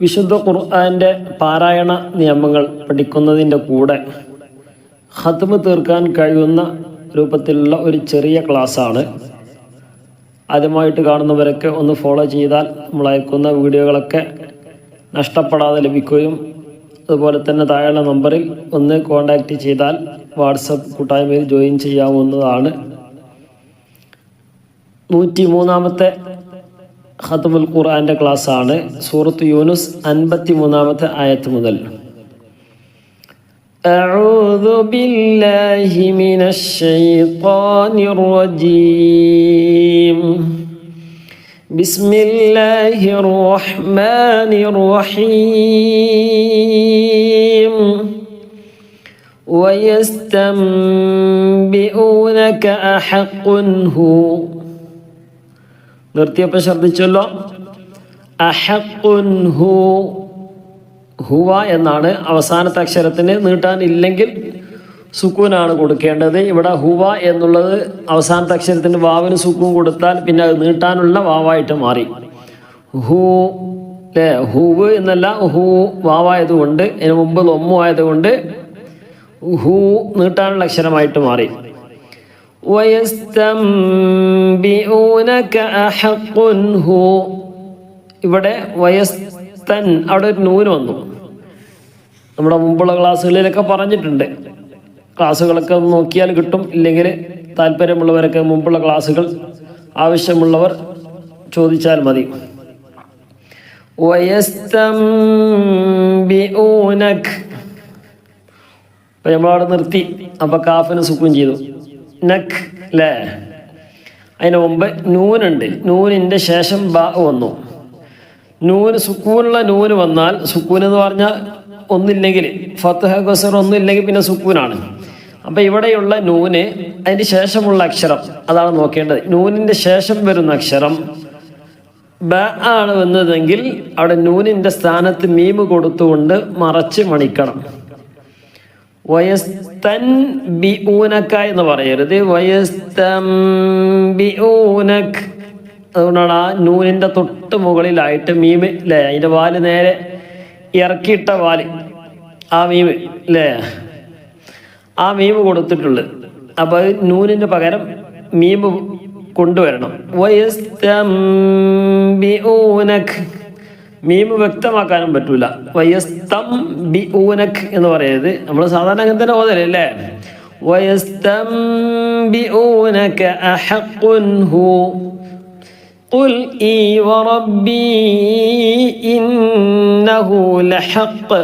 വിശുദ്ധ ഖുർആൻ്റെ പാരായണ നിയമങ്ങൾ പഠിക്കുന്നതിൻ്റെ കൂടെ ഖത്മ് തീർക്കാൻ കഴിയുന്ന രൂപത്തിലുള്ള ഒരു ചെറിയ ക്ലാസ്സാണ്. ആദ്യമായിട്ട് കാണുന്നവരൊക്കെ ഒന്ന് ഫോളോ ചെയ്താൽ നമ്മൾ അയക്കുന്ന വീഡിയോകളൊക്കെ നഷ്ടപ്പെടാതെ ലഭിക്കുകയും അതുപോലെ തന്നെ താഴെയുള്ള നമ്പറിൽ ഒന്ന് കോൺടാക്റ്റ് ചെയ്താൽ വാട്സപ്പ് കൂട്ടായ്മയിൽ ജോയിൻ ചെയ്യാവുന്നതാണ്. 103-ാമത്തെ ഖത്മുൽ ഖുർആൻ്റെ ക്ലാസ്സാണ്. സൂറത്ത് യൂനുസ് 53-ാമത്തെ ആയത്ത് മുതൽ. അഊദു ബില്ലാഹി മിനശ് ശൈത്വാനിർ റജീം. ബിസ്മില്ലാഹിർ റഹ്മാനിർ റഹീം. വയസ്തംബിഊനക അഹഖുൻ ഹു. നിർത്തിയപ്പോൾ ശ്രദ്ധിച്ചല്ലോ. അഹഖുൻ ഹു, ഹുവ എന്നാണ് അവസാനത്തെ അക്ഷരത്തിന് നീട്ടാനില്ലെങ്കിൽ സുക്കൂനാണ് കൊടുക്കേണ്ടത്. ഇവിടെ ഹുവ എന്നുള്ളത് അവസാനത്തെ അക്ഷരത്തിന് വാവിന് സുക്കൂൻ കൊടുത്താൽ പിന്നെ അത് നീട്ടാനുള്ള വാവായിട്ട് മാറി. ഹു അല്ലേ, ഹൂവ് എന്നല്ല, ഹു വാവായതുകൊണ്ട് ഇതിന് മുമ്പ് ലൊമ്മു ആയതുകൊണ്ട് ഹു നീട്ടാനുള്ള അക്ഷരമായിട്ട് മാറി. വയസ്തംബിഊനക അഹഖുൻ ഹു. ഇവിടെ വയസ്തൻ, അവിടെ ഒരു നൂന് വന്നു. നമ്മുടെ മുമ്പുള്ള ക്ലാസ്സുകളിലൊക്കെ പറഞ്ഞിട്ടുണ്ട്. ക്ലാസ്സുകളൊക്കെ നോക്കിയാൽ കിട്ടും. ഇല്ലെങ്കിൽ താല്പര്യമുള്ളവരൊക്കെ മുമ്പുള്ള ക്ലാസ്സുകൾ ആവശ്യമുള്ളവർ ചോദിച്ചാൽ മതി. വയസ്തംബിഊനക, അപ്പം നമ്മളവിടെ നിർത്തി. അപ്പം കാഫിന് സുക്കൂൻ ചെയ്തു. നഖ് അല്ലേ, അതിന് മുമ്പ് നൂനുണ്ട്. നൂനിൻ്റെ ശേഷം ബ വന്നു. നൂന് സുക്കൂനുള്ള നൂന് വന്നാൽ, സുക്കൂൻ എന്ന് പറഞ്ഞാൽ ഒന്നില്ലെങ്കിൽ ഫത്ഹ ഗസർ ഒന്നില്ലെങ്കിൽ പിന്നെ സുക്കൂനാണ്. അപ്പം ഇവിടെയുള്ള നൂന് അതിന് ശേഷമുള്ള അക്ഷരം അതാണ് നോക്കേണ്ടത്. നൂനിൻ്റെ ശേഷം വരുന്ന അക്ഷരം ബ ആണ് വന്നതെങ്കിൽ അവിടെ നൂനിൻ്റെ സ്ഥാനത്ത് മീമ് കൊടുത്തുകൊണ്ട് മറച്ച് മണിക്കണം. വയസ്തൻബിഊനക എന്ന് പറയരുത്, വയസ്തംബിഊനക്. അതുകൊണ്ടാണ് ആ നൂനിൻ്റെ തൊട്ട് മുകളിലായിട്ട് മീമ് അല്ലേ, അതിൻ്റെ വാല് നേരെ ഇറക്കിയിട്ട വാല്, ആ മീമ് അല്ലേ, ആ മീമ് കൊടുത്തിട്ടുള്ളത്. അപ്പോൾ നൂനിന് പകരം മീമ് കൊണ്ടുവരണം. വയസ്തംബിഊനക്, മീമ് വ്യക്തമാക്കാനും പറ്റൂല. വയസ്തംബിഊനക് എന്ന് പറയരുത്. നമ്മൾ സാധാരണ അങ്ങനെ തന്നെ ഓതല്ലേ. വയസ്തംബിഊനക അഹഖുൻ ഹു. ഖുൽ ഈ വറബ്ബി ഇന്നഹു ലഹഖ്.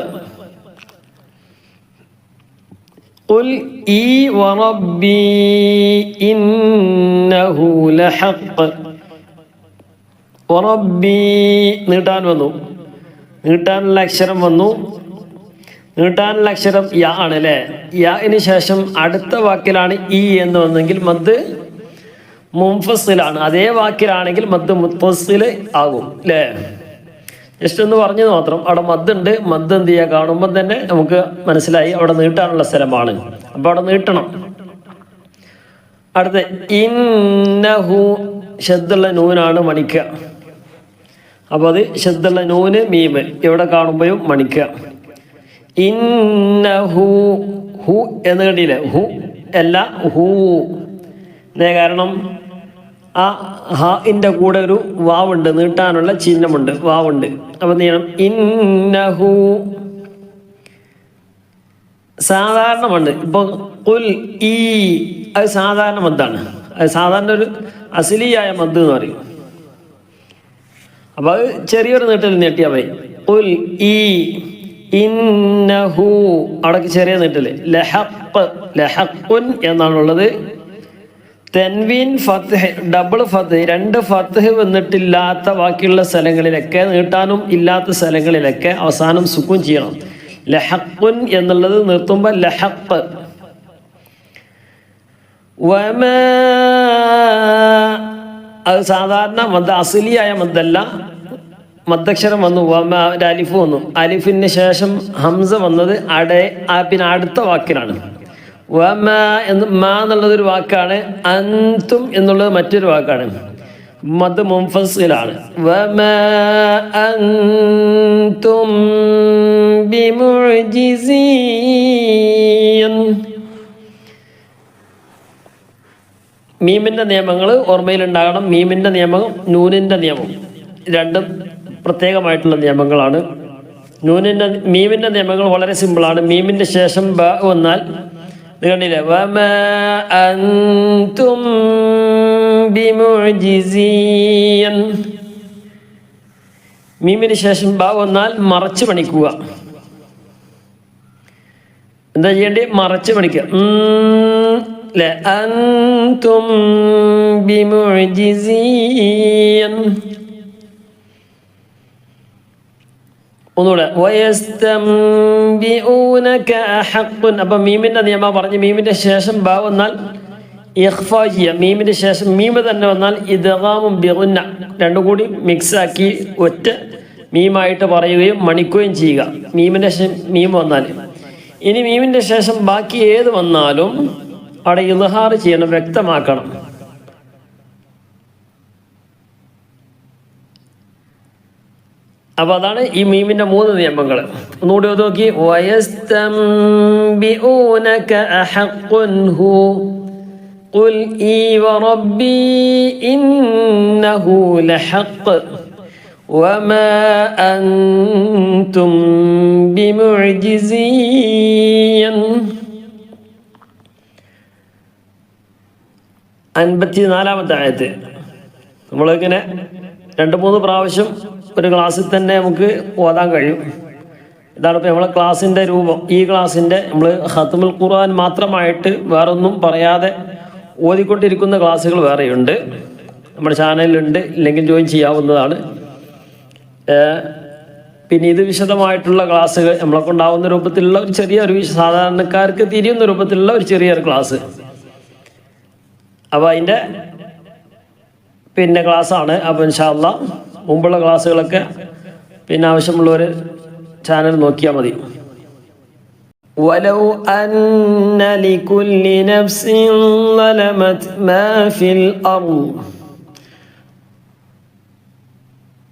ഖുൽ ഈ വറബ്ബി ഇന്നഹു ലഹഖ്. റബ്ബി നീട്ടാൻ വന്നു, നീട്ടാനുള്ള അക്ഷരം വന്നു. നീട്ടാനുള്ള അക്ഷരം യാ ആണ് അല്ലേ. യാന് ശേഷം അടുത്ത വാക്കിലാണ് ഈ എന്ന് വന്നെങ്കിൽ മദ് മുൻഫസിലാണ്. അതേ വാക്കിലാണെങ്കിൽ മദ് മുത്തസിൽ ആകും അല്ലേ. ജസ്റ്റ് ഒന്ന് പറഞ്ഞത് മാത്രം. അവിടെ മദ് ഉണ്ട്. മദ് എന്ത് ചെയ്യുക, കാണുമ്പോൾ തന്നെ നമുക്ക് മനസ്സിലായി അവിടെ നീട്ടാനുള്ള സ്ഥലമാണ്. അപ്പോൾ അവിടെ നീട്ടണം. അടുത്ത ഇന്നഹു, ശദ്ദുള്ള നൂനാണ് മണിക്കുക. അപ്പോൾ അത് ശദ്ദുള്ള നൂന് മീമ് എവിടെ കാണുമ്പോഴും മണിക്കുക. ഇന്നഹു, ഹു എന്ന് കണ്ടില്ലേ, ഹു അല്ല ഹൂ. കാരണം ആ ഹാഇൻ്റെ കൂടെ ഒരു വാവുണ്ട്, നീട്ടാനുള്ള ചിഹ്നമുണ്ട്, വാവുണ്ട്. അപ്പം നീണം ഇന്നഹു. സാധാരണ മണ്ണ് ഇപ്പോൾ കുൽ ഈ, അത് സാധാരണ മദ്ദാണ്. അത് സാധാരണ ഒരു അസിലിയായ മദ് എന്ന് പറയും. അപ്പോൾ അത് ചെറിയൊരു നീട്ടൽ നീട്ടിയാൽ മതി. കുൽ ഈ ഇന്നഹു, അവിടെ ചെറിയ നീട്ടൽ. ലഹഖ്, ലഹഖുൻ എന്നാണുള്ളത്. തെൻവീൻ ഫത്ഹ്, ഡബിൾ ഫത്ഹ്, 2 ഫത്ഹ് വന്നിട്ടില്ലാത്ത ബാക്കിയുള്ള സ്ഥലങ്ങളിലൊക്കെ, നീട്ടാനും ഇല്ലാത്ത സ്ഥലങ്ങളിലൊക്കെ അവസാനം സുക്കൂൻ ചെയ്യണം. ലഹഖുൻ എന്നുള്ളത് നിർത്തുമ്പോൾ ലഹഖ്. വമാ, അത് സാധാരണ മദ്, അസിലിയായ മദ്ദല്ല. മദ്ദക്ഷരം വന്നു, വമ ഒരു അലിഫ് വന്നു. അലിഫിന് ശേഷം ഹംസ വന്നത് പിന്നെ അടുത്ത വാക്കിലാണ്. വമ എന്ന് മാ എന്നുള്ളതൊരു വാക്കാണ്. അന്തും എന്നുള്ളത് മറ്റൊരു വാക്കാണ്. മദ് മുൻഫസിലാണ്. വമാ അൻതും ബിമുഅ്ജിസീൻ. മീമിൻ്റെ നിയമങ്ങൾ ഓർമ്മയിലുണ്ടാകണം. മീമിൻ്റെ നിയമം, നൂനിൻ്റെ നിയമം രണ്ടും പ്രത്യേകമായിട്ടുള്ള നിയമങ്ങളാണ്. മീമിൻ്റെ നിയമങ്ങൾ വളരെ സിമ്പിളാണ്. മീമിൻ്റെ ശേഷം ബ വന്നാൽ ഇത് കണ്ടില്ലേ, വമാ അൻതും ബിമുഅ്ജിസീൻ. മീമിന് ശേഷം ബ വന്നാൽ മറച്ച് പണിക്കുക. എന്താ ചെയ്യേണ്ടത്? മറച്ച് പണിക്കുക. അൻതും ബിമുഅ്ജിസീൻ. ഒന്നുകൂടെ, വയസ്തംബിഊനക അഹഖുൻ. അപ്പം മീമിൻ്റെ നിയമം പറഞ്ഞ് മീമിൻ്റെ ശേഷം ബ വന്നാൽ ഇഖ്ഫാ ചെയ്യുക. മീമിൻ്റെ ശേഷം മീമ് തന്നെ വന്നാൽ ഇദ്ഗാമും ബിഗുന്ന രണ്ടും കൂടി മിക്സാക്കി ഒറ്റ മീമായിട്ട് പറയുകയും മണിക്കുകയും ചെയ്യുക. മീമിൻ്റെ ശേഷം മീം വന്നാൽ. ഇനി മീമിൻ്റെ ശേഷം ബാക്കി ഏത് വന്നാലും അവിടെ ഇദ്ഹാർ ചെയ്യണം, വ്യക്തമാക്കണം. അപ്പോൾ അതാണ് ഈ മീമിൻ്റെ 3 നിയമങ്ങൾ. ഒന്നുകൂടി നോക്കി, വയസ്തംബിഊനക അഹഖുൻ ഹു ഖുൽ ഈ വറബ്ബി ഇന്നഹു ലഹഖ് വമാ അൻതും ബിമുഅ്ജിസീൻ. 54-ാമത്തെ ആയത്ത് നമ്മളിങ്ങനെ 2-3 പ്രാവശ്യം ഒരു ക്ലാസ്സിൽ തന്നെ നമുക്ക് ഓതാൻ കഴിയും. ഇതാണ് ഇപ്പോൾ നമ്മളെ ക്ലാസ്സിൻ്റെ രൂപം. ഈ ക്ലാസ്സിൻ്റെ നമ്മൾ ഖത്മുൽ ഖുർആൻ മാത്രമായിട്ട് വേറൊന്നും പറയാതെ ഓതിക്കൊണ്ടിരിക്കുന്ന ക്ലാസ്സുകൾ വേറെയുണ്ട്, നമ്മുടെ ചാനലിലുണ്ട്. ഇല്ലെങ്കിൽ ജോയിൻ ചെയ്യാവുന്നതാണ്. പിന്നെ ഇത് വിശദമായിട്ടുള്ള ക്ലാസ്സുകൾ നമ്മളെ കൊണ്ടാവുന്ന രൂപത്തിലുള്ള ഒരു ചെറിയൊരു സാധാരണക്കാർക്ക് തിരിയുന്ന രൂപത്തിലുള്ള ഒരു ചെറിയൊരു ക്ലാസ്. അപ്പോൾ അതിൻ്റെ പിന്നെ ക്ലാസ്സാണ്. അപ്പോൾ ഇൻഷാ അല്ലാഹ് മുമ്പുള്ള ക്ലാസ്സുകളൊക്കെ പിന്നെ ആവശ്യമുള്ളവർ ചാനൽ നോക്കിയാൽ മതി. വലൗ അന്ന ലികുല്ലി നഫ്സിൻ ളലമത് മാ ഫിൽ അർദ്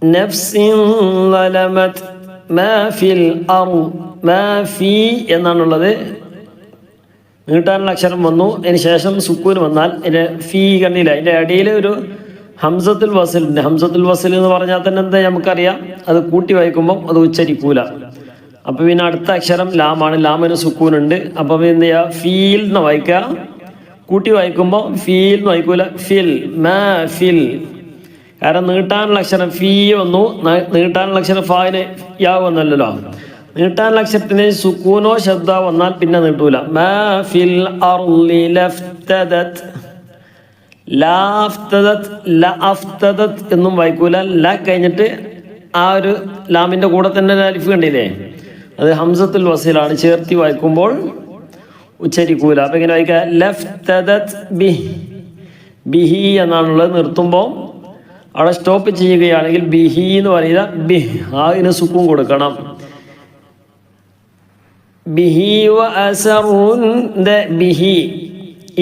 നഫ്സിൻ ളലമത് മാ ഫിൽ അർദ്. മാ ഫീ എന്നാണുള്ളത്. നീട്ടാനുള്ള അക്ഷരം വന്നു, അതിന് ശേഷം സുക്കൂൻ വന്നാൽ അതിൻ്റെ ഫീ കണ്ടില്ല, അതിൻ്റെ ഇടയിൽ ഒരു ഹംസത്തുൽ വസിലുണ്ട്. ഹംസത്തുൽ വസിൽ എന്ന് പറഞ്ഞാൽ തന്നെ എന്താ നമുക്കറിയാം, അത് കൂട്ടി വായിക്കുമ്പം അത് ഉച്ചരിക്കൂല. അപ്പോൾ പിന്നെ അടുത്ത അക്ഷരം ലാമാണ്. ലാമിന് സുക്കൂനുണ്ട്. അപ്പോൾ എന്ത് ചെയ്യുക? ഫീൽ എന്ന് വായിക്കുക. കൂട്ടി വായിക്കുമ്പോൾ ഫീൽ എന്ന് വായിക്കൂല, ഫിൽ. മാ ഫിൽ. കാരണം നീട്ടാനുള്ള അക്ഷരം ഫീ വന്നു, നീട്ടാനുള്ള അക്ഷരം ഫാന് യാ വന്നല്ലോ. നീട്ടാനുള്ള അക്ഷരത്തിന് സുക്കൂനോ ശബ്ദ വന്നാൽ പിന്നെ നീട്ടൂല. മാ ഫിൽ അർളി ലഫ്തദത്. ലാഫ്തദത് ലഅഫ്തദത് എന്നും വായിക്കൂല. ല കഴിഞ്ഞിട്ട് ആ ഒരു ലാമിൻ്റെ കൂടെ തന്നെ ഒരു അലിഫ് കണ്ടില്ലേ, അത് ഹംസത്തുൽ വസിലാണ്. ചേർത്തി വായിക്കുമ്പോൾ ഉച്ചരിക്കൂല. അപ്പം ഇങ്ങനെ വായിക്കുക, ലഫ്തദത് ബിഹി. ബിഹി എന്നാണുള്ളത്. നിർത്തുമ്പോൾ അവിടെ സ്റ്റോപ്പ് ചെയ്യുകയാണെങ്കിൽ ബിഹി എന്ന് പറയുക, ബിഹ്. അതിന് സുക്കൂൻ കൊടുക്കണം. ബിഹി വ അസറുന്റെ ബിഹി.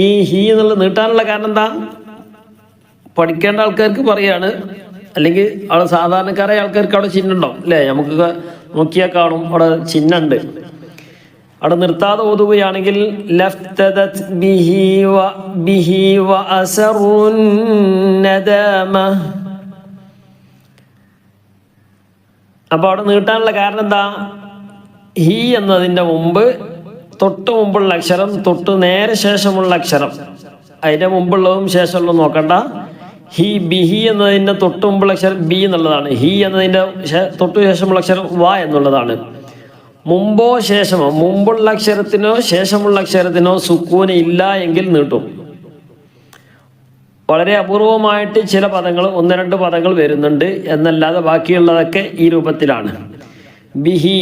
ഈ ഹി എന്നുള്ളത് നീട്ടാനുള്ള കാരണം എന്താ? പഠിക്കേണ്ട ആൾക്കാർക്ക് പറയാണ്, അല്ലെങ്കിൽ അവിടെ സാധാരണക്കാരായ ആൾക്കാർക്ക് അവിടെ ചിഹ്നുണ്ടാവും അല്ലേ? നമുക്കൊക്കെ നോക്കിയാൽ കാണും അവിടെ ചിഹ്നുണ്ട്. അവിടെ നിർത്താതെ ഓതുകയാണെങ്കിൽ ലഫ്തദത് ബിഹി വ അസറുൻ നദാമ. അപ്പോൾ അവിടെ നീട്ടാനുള്ള കാരണം എന്താ? ഹി എന്നതിൻ്റെ മുമ്പ് തൊട്ട് മുമ്പുള്ള അക്ഷരം, തൊട്ട് നേരെ ശേഷമുള്ള അക്ഷരം, അതിൻ്റെ മുമ്പുള്ളതും ശേഷമുള്ളതും നോക്കണ്ട. ഹി ബിഹി എന്നതിൻ്റെ തൊട്ട് മുമ്പുള്ള അക്ഷരം ബി എന്നുള്ളതാണ്. ഹി എന്നതിൻ്റെ തൊട്ട് ശേഷമുള്ള അക്ഷരം വ എന്നുള്ളതാണ്. മുമ്പോ ശേഷമോ, മുമ്പുള്ള അക്ഷരത്തിനോ ശേഷമുള്ള അക്ഷരത്തിനോ സുക്കൂന് ഇല്ല എങ്കിൽ നീട്ടും. വളരെ അപൂർവമായിട്ട് ചില പദങ്ങൾ, 1-2 പദങ്ങൾ വരുന്നുണ്ട് എന്നല്ലാതെ ബാക്കിയുള്ളതൊക്കെ ഈ രൂപത്തിലാണ്. ബിഹി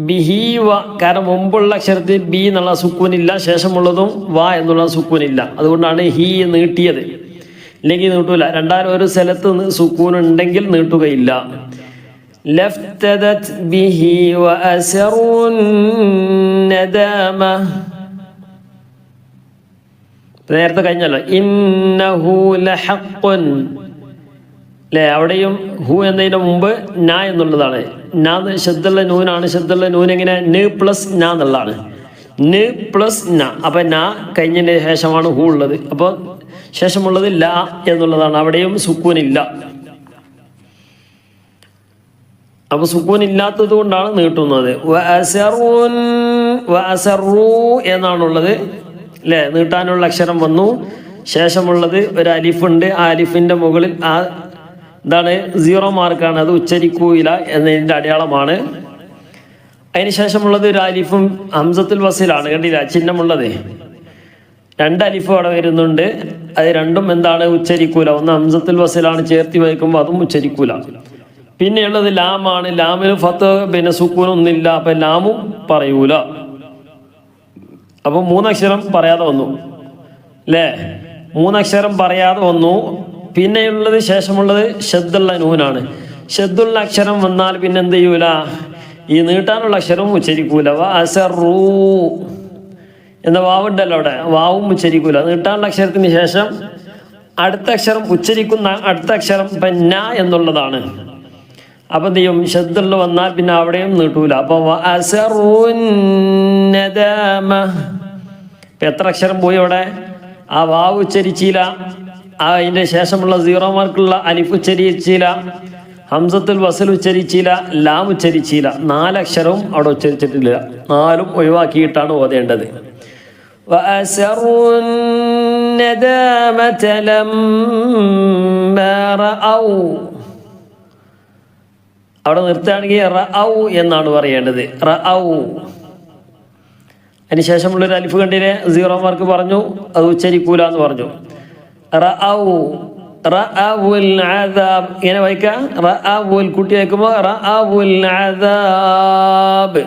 ബിഹി വ. കാരണം മുമ്പുള്ള അക്ഷരത്തിൽ ബി എന്നുള്ള സുക്കൂനില്ല, ശേഷമുള്ളതും വ എന്നുള്ള സുക്കൂനില്ല. അതുകൊണ്ടാണ് ഹി നീട്ടിയത്. ഇല്ലെങ്കിൽ നീട്ടൂല. രണ്ടാലും ഒരു സ്ഥലത്ത് സുക്കൂൻ ഉണ്ടെങ്കിൽ നീട്ടുകയില്ല. ലഫ്തദത് ബിഹി വ അസറുൻ നദാമ. നേരത്തെ കഴിഞ്ഞല്ലോ. ഇന്നഹു ലഹഖുൻ. അല്ലേ? അവിടെയും ഹു എന്നതിൻ്റെ മുമ്പ് ന എന്നുള്ളതാണ്. ന ശബ്ദുള്ള നൂനാണ്. ശബ്ദുള്ള നൂൻ എങ്ങനെ? ന് പ്ലസ് ന എന്നുള്ളതാണ്. ന് പ്ലസ് ന. അപ്പം ന കഴിഞ്ഞതിന് ശേഷമാണ് ഹു ഉള്ളത്. അപ്പോൾ ശേഷമുള്ളത് ല എന്നുള്ളതാണ്. അവിടെയും സുക്കൂനില്ല. അപ്പോൾ സുക്കൂൻ ഇല്ലാത്തത് കൊണ്ടാണ് നീട്ടുന്നത്. എന്നാണുള്ളത് അല്ലേ? നീട്ടാനുള്ള അക്ഷരം വന്നു. ശേഷമുള്ളത് ഒരു അലിഫുണ്ട്. ആ അലിഫിൻ്റെ മുകളിൽ എന്താണ്? 0 മാർക്കാണ്. അത് ഉച്ചരിക്കൂല എന്നതിൻ്റെ അടയാളമാണ്. അതിന് ശേഷമുള്ളത് ഒരു അലിഫും ഹംസത്തുൽ വസിലാണ്. കണ്ടില്ല ചിഹ്നമുള്ളത്? 2 അലിഫ് അവിടെ വരുന്നുണ്ട്. അത് രണ്ടും എന്താണ്? ഉച്ചരിക്കൂല. ഒന്ന് ഹംസത്തുൽ വസിലാണ്, ചേർത്തി വയ്ക്കുമ്പോൾ അതും ഉച്ചരിക്കൂല. പിന്നെയുള്ളത് ലാമാണ്. ലാമിന് ഫത്ത് പിന്നെ സുക്കൂനൊന്നുമില്ല. അപ്പം ലാമും പറയൂല. അപ്പം 3 അക്ഷരം പറയാതെ വന്നു അല്ലേ? 3 അക്ഷരം പറയാതെ വന്നു. പിന്നെയുള്ളത് ശേഷമുള്ളത് ഷദ്ദുള്ള നൂനാണ്. ഷദ്ദുള്ള അക്ഷരം വന്നാൽ പിന്നെ എന്ത് ചെയ്യൂല? ഈ നീട്ടാനുള്ള അക്ഷരവും ഉച്ചരിക്കൂല. അസറൂ എന്ന വാവുണ്ടല്ലോ അവിടെ, വാവും ഉച്ചരിക്കൂല. നീട്ടാനുള്ള അക്ഷരത്തിന് ശേഷം അടുത്ത അക്ഷരം ഉച്ചരിക്കുന്ന അടുത്ത അക്ഷരം ന എന്നുള്ളതാണ്. അപ്പം എന്ത് ചെയ്യും? ഷദ്ദുള്ള വന്നാൽ പിന്നെ അവിടെയും നീട്ടൂല. അപ്പം എത്ര അക്ഷരം പോയി അവിടെ? ആ വാവ് ഉച്ചരിച്ചില്ല, അതിൻ്റെ ശേഷമുള്ള 0 മാർക്കുള്ള അലിഫ് ഉച്ചരിച്ചില്ല, ഹംസത്തുൽ വസൽ ഉച്ചരിച്ചില്ല, ലാം ഉച്ചരിച്ചില്ല. 4 അക്ഷരവും അവിടെ ഉച്ചരിച്ചിട്ടില്ല. 4ഉം ഒഴിവാക്കിയിട്ടാണ് ഓതേണ്ടത്. അവിടെ നിർത്തുകയാണെങ്കിൽ റഔ എന്നാണ് പറയേണ്ടത്. റഔ. അതിന് ശേഷമുള്ളൊരു അലിഫ് കണ്ടിനെ 0 മാർക്ക് പറഞ്ഞു, അത് ഉച്ചരിക്കൂല എന്ന് പറഞ്ഞു. റഔ റഅവുൽ അദാബ് ഇങ്ങനെ വായിക്കാം. റഅവുൽ കുട്ടി വായിക്കുമ്പോൾ റഅവുൽ അദാബ്.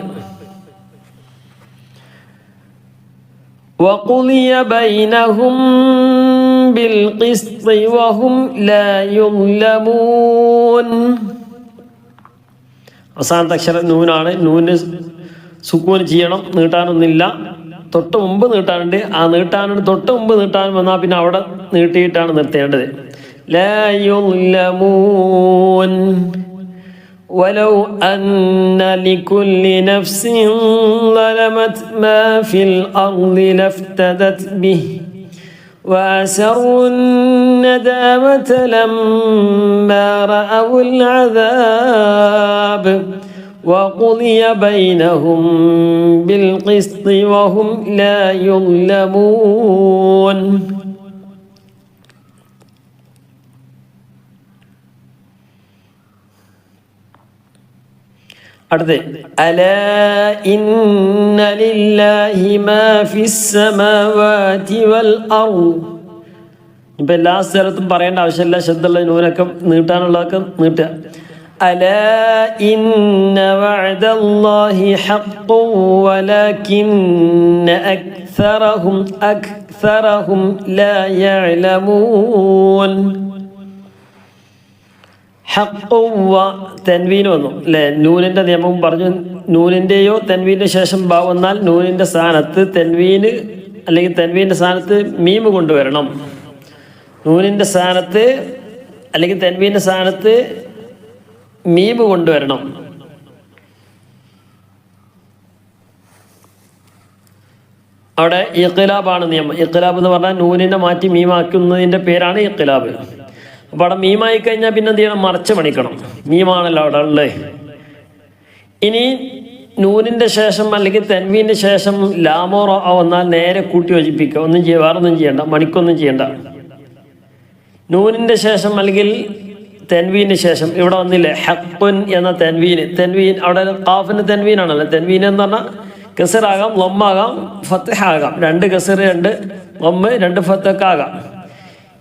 വഖുളിയ ബൈനഹും ബിൽ ഖിസ്തി വഹും ലാ യുളമൂൻ. അവസാനത്തെ അക്ഷരം നൂനാണ്. നൂന് സുക്കൂൻ ചെയ്യണം. നീട്ടാനൊന്നുമില്ല. തൊട്ട് മുമ്പ് നീട്ടാനുണ്ട്. ആ നീട്ടാനുണ്ട്. തൊട്ട് മുമ്പ് നീട്ടാനും വന്നാൽ പിന്നെ അവിടെ നീട്ടിയിട്ടാണ് നിർത്തേണ്ടത്. ലാ യുളമൂൻ. വലൗ അന്ന ലികുല്ലി നഫ്സിൻ ളലമത് മാ ഫിൽ അർളി ലഫ്തദത് ബിഹി وأسروا الندامة لما رأوا العذاب وقضي بينهم بالقسط وهم لا يظلمون. അടുത്ത് അലാ ഇന്ന ലില്ലാഹി മാ ഫിസ് സമാവാതി വൽ അർദ്. ഇപ്പം എല്ലാ സ്ഥലത്തും പറയേണ്ട ആവശ്യമില്ല. ശബ്ദമുള്ള നൂനൊക്കെ നീട്ടാനുള്ളതൊക്കെ നീട്ടുക. അലാ ഇന്ന വഅദല്ലാഹി ഹഖ്ഖുൻ വലകിന്ന അക്സറഹും ലാ യഅലമൂൻ. ഹഖ്വ തൻവീൻ വന്നു അല്ലേ? നൂനിൻ്റെ നിയമം പറഞ്ഞു. നൂനിൻ്റെയോ തൻവീൻ്റെ ശേഷം ബാ വന്നാൽ നൂനിൻ്റെ സ്ഥാനത്ത് തൻവീന് അല്ലെങ്കിൽ തൻവീൻ്റെ സ്ഥാനത്ത് മീമ് കൊണ്ടുവരണം. നൂനിൻ്റെ സ്ഥാനത്ത് അല്ലെങ്കിൽ തൻവീൻ്റെ സ്ഥാനത്ത് മീമ് കൊണ്ടുവരണം. അവിടെ ഇഖ്ലാബാണ് നിയമം. ഇഖ്ലാബ് എന്ന് പറഞ്ഞാൽ നൂനിനെ മാറ്റി മീമാക്കുന്നതിൻ്റെ പേരാണ് ഇഖ്ലാബ്. അപ്പോൾ അവിടെ മീമായി കഴിഞ്ഞാൽ പിന്നെ എന്ത് ചെയ്യണം? മറച്ച് പണിക്കണം. മീമാണല്ലോ അവിടെ ഉള്ളത്. ഇനി നൂനിൻ്റെ ശേഷം അല്ലെങ്കിൽ തൻവീൻ്റെ ശേഷം ലാമോ റോ വന്നാൽ നേരെ കൂട്ടി യോജിപ്പിക്കുക. വേറൊന്നും ചെയ്യണ്ട, മണിക്കൊന്നും ചെയ്യണ്ട. നൂനിൻ്റെ ശേഷം അല്ലെങ്കിൽ തൻവീന് ശേഷം ഇവിടെ വന്നില്ലേ ഹഖ്ഖുൻ എന്ന തൻവീൻ അവിടെ ഖാഫിന് തൻവീനാണല്ലോ. തൻവീൻ എന്ന് പറഞ്ഞാൽ കസറാകാം, ലൊമ്മാകാം, ഫത്തഹാകാം. 2 കസർ 2 ലൊമ്മ് 2 ഫത്തക്കാകാം.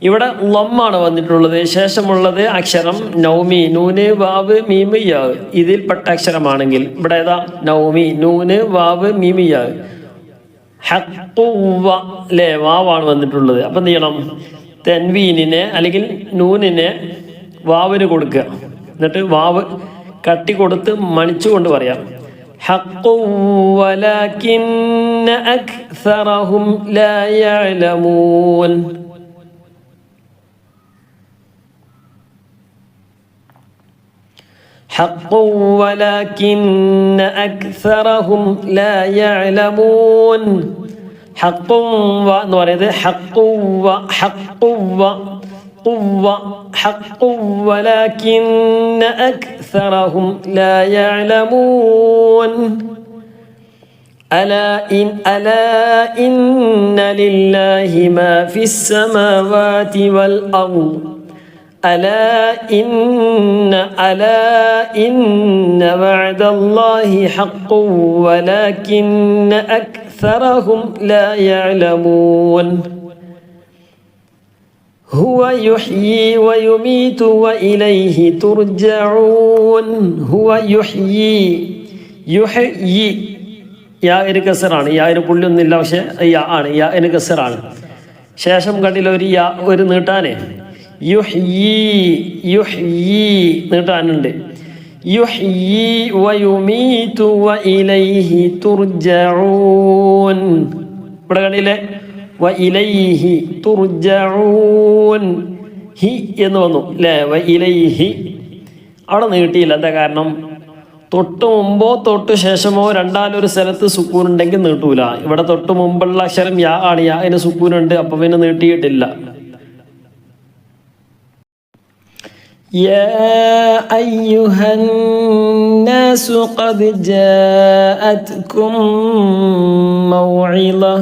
ഇവിടെ ലൊമ്മാണ് വന്നിട്ടുള്ളത്. ശേഷമുള്ളത് അക്ഷരം നൗമി. നൂന് വാവ് മീമ് യാവ് ഇതിൽപ്പെട്ട അക്ഷരമാണെങ്കിൽ ഇവിടെ ഏതാ? നൗമി. നൂന് വാവ് മീമ് യാവ്. ഹഖ്ഖുവ അല്ലേ? വാവാണ് വന്നിട്ടുള്ളത്. അപ്പം എന്ത് ചെയ്യണം? തൻവീനിനെ അല്ലെങ്കിൽ നൂനിനെ വാവിന് കൊടുക്കുക. എന്നിട്ട് വാവ് കട്ടി കൊടുത്ത് മണിച്ചുകൊണ്ട് പറയാം. ഹഖ്ഖുൻ വലകിന്ന അക്സറഹും ലാ യഅലമൂൻ. حق ولكن أكثرهم لا يعلمون حق എന്ന് പറയുന്നത് حق حق ولكن أكثرهم لا يعلمون ألا إن لله ما في السماوات والأرض ألا إن وعد الله حق ولكن أكثرهم لا يعلمون هو يحيي ويميت وإليه ترجعون هو يحيي യാ ഒരു കസറാണ്, യാ ഒരു പുള്ളിയൊന്നുമില്ല, പക്ഷെ യാ ആണ്, യാ ഒരു കസറാണ്. ശേഷം കണ്ടില്ല ഒരു നീട്ടാനേ, യുഹ്യീ നീട്ടാനുണ്ട്. യുഹ്യീ വയുമീതു വഇലൈഹി തുർജഊൻ. ഇവിടെ കണ്ടില്ലേ, വഇലൈഹി തുർജഊൻ, ഹി എന്ന് വന്നു അല്ലേ, വഇലൈഹി. അവിടെ നീട്ടിയില്ല. എന്താ കാരണം? തൊട്ട് മുമ്പോ തൊട്ട് ശേഷമോ രണ്ടാലൊരു സ്ഥലത്ത് സുക്കൂൻ ഉണ്ടെങ്കിൽ നീട്ടൂല. ഇവിടെ തൊട്ട് മുമ്പുള്ള അക്ഷരം യാ ആണ്, യാ അതിന് സുക്കൂനുണ്ട്, അപ്പൊ പിന്നെ നീട്ടിയിട്ടില്ല. يا أيها الناس قد جاءتكم موعظة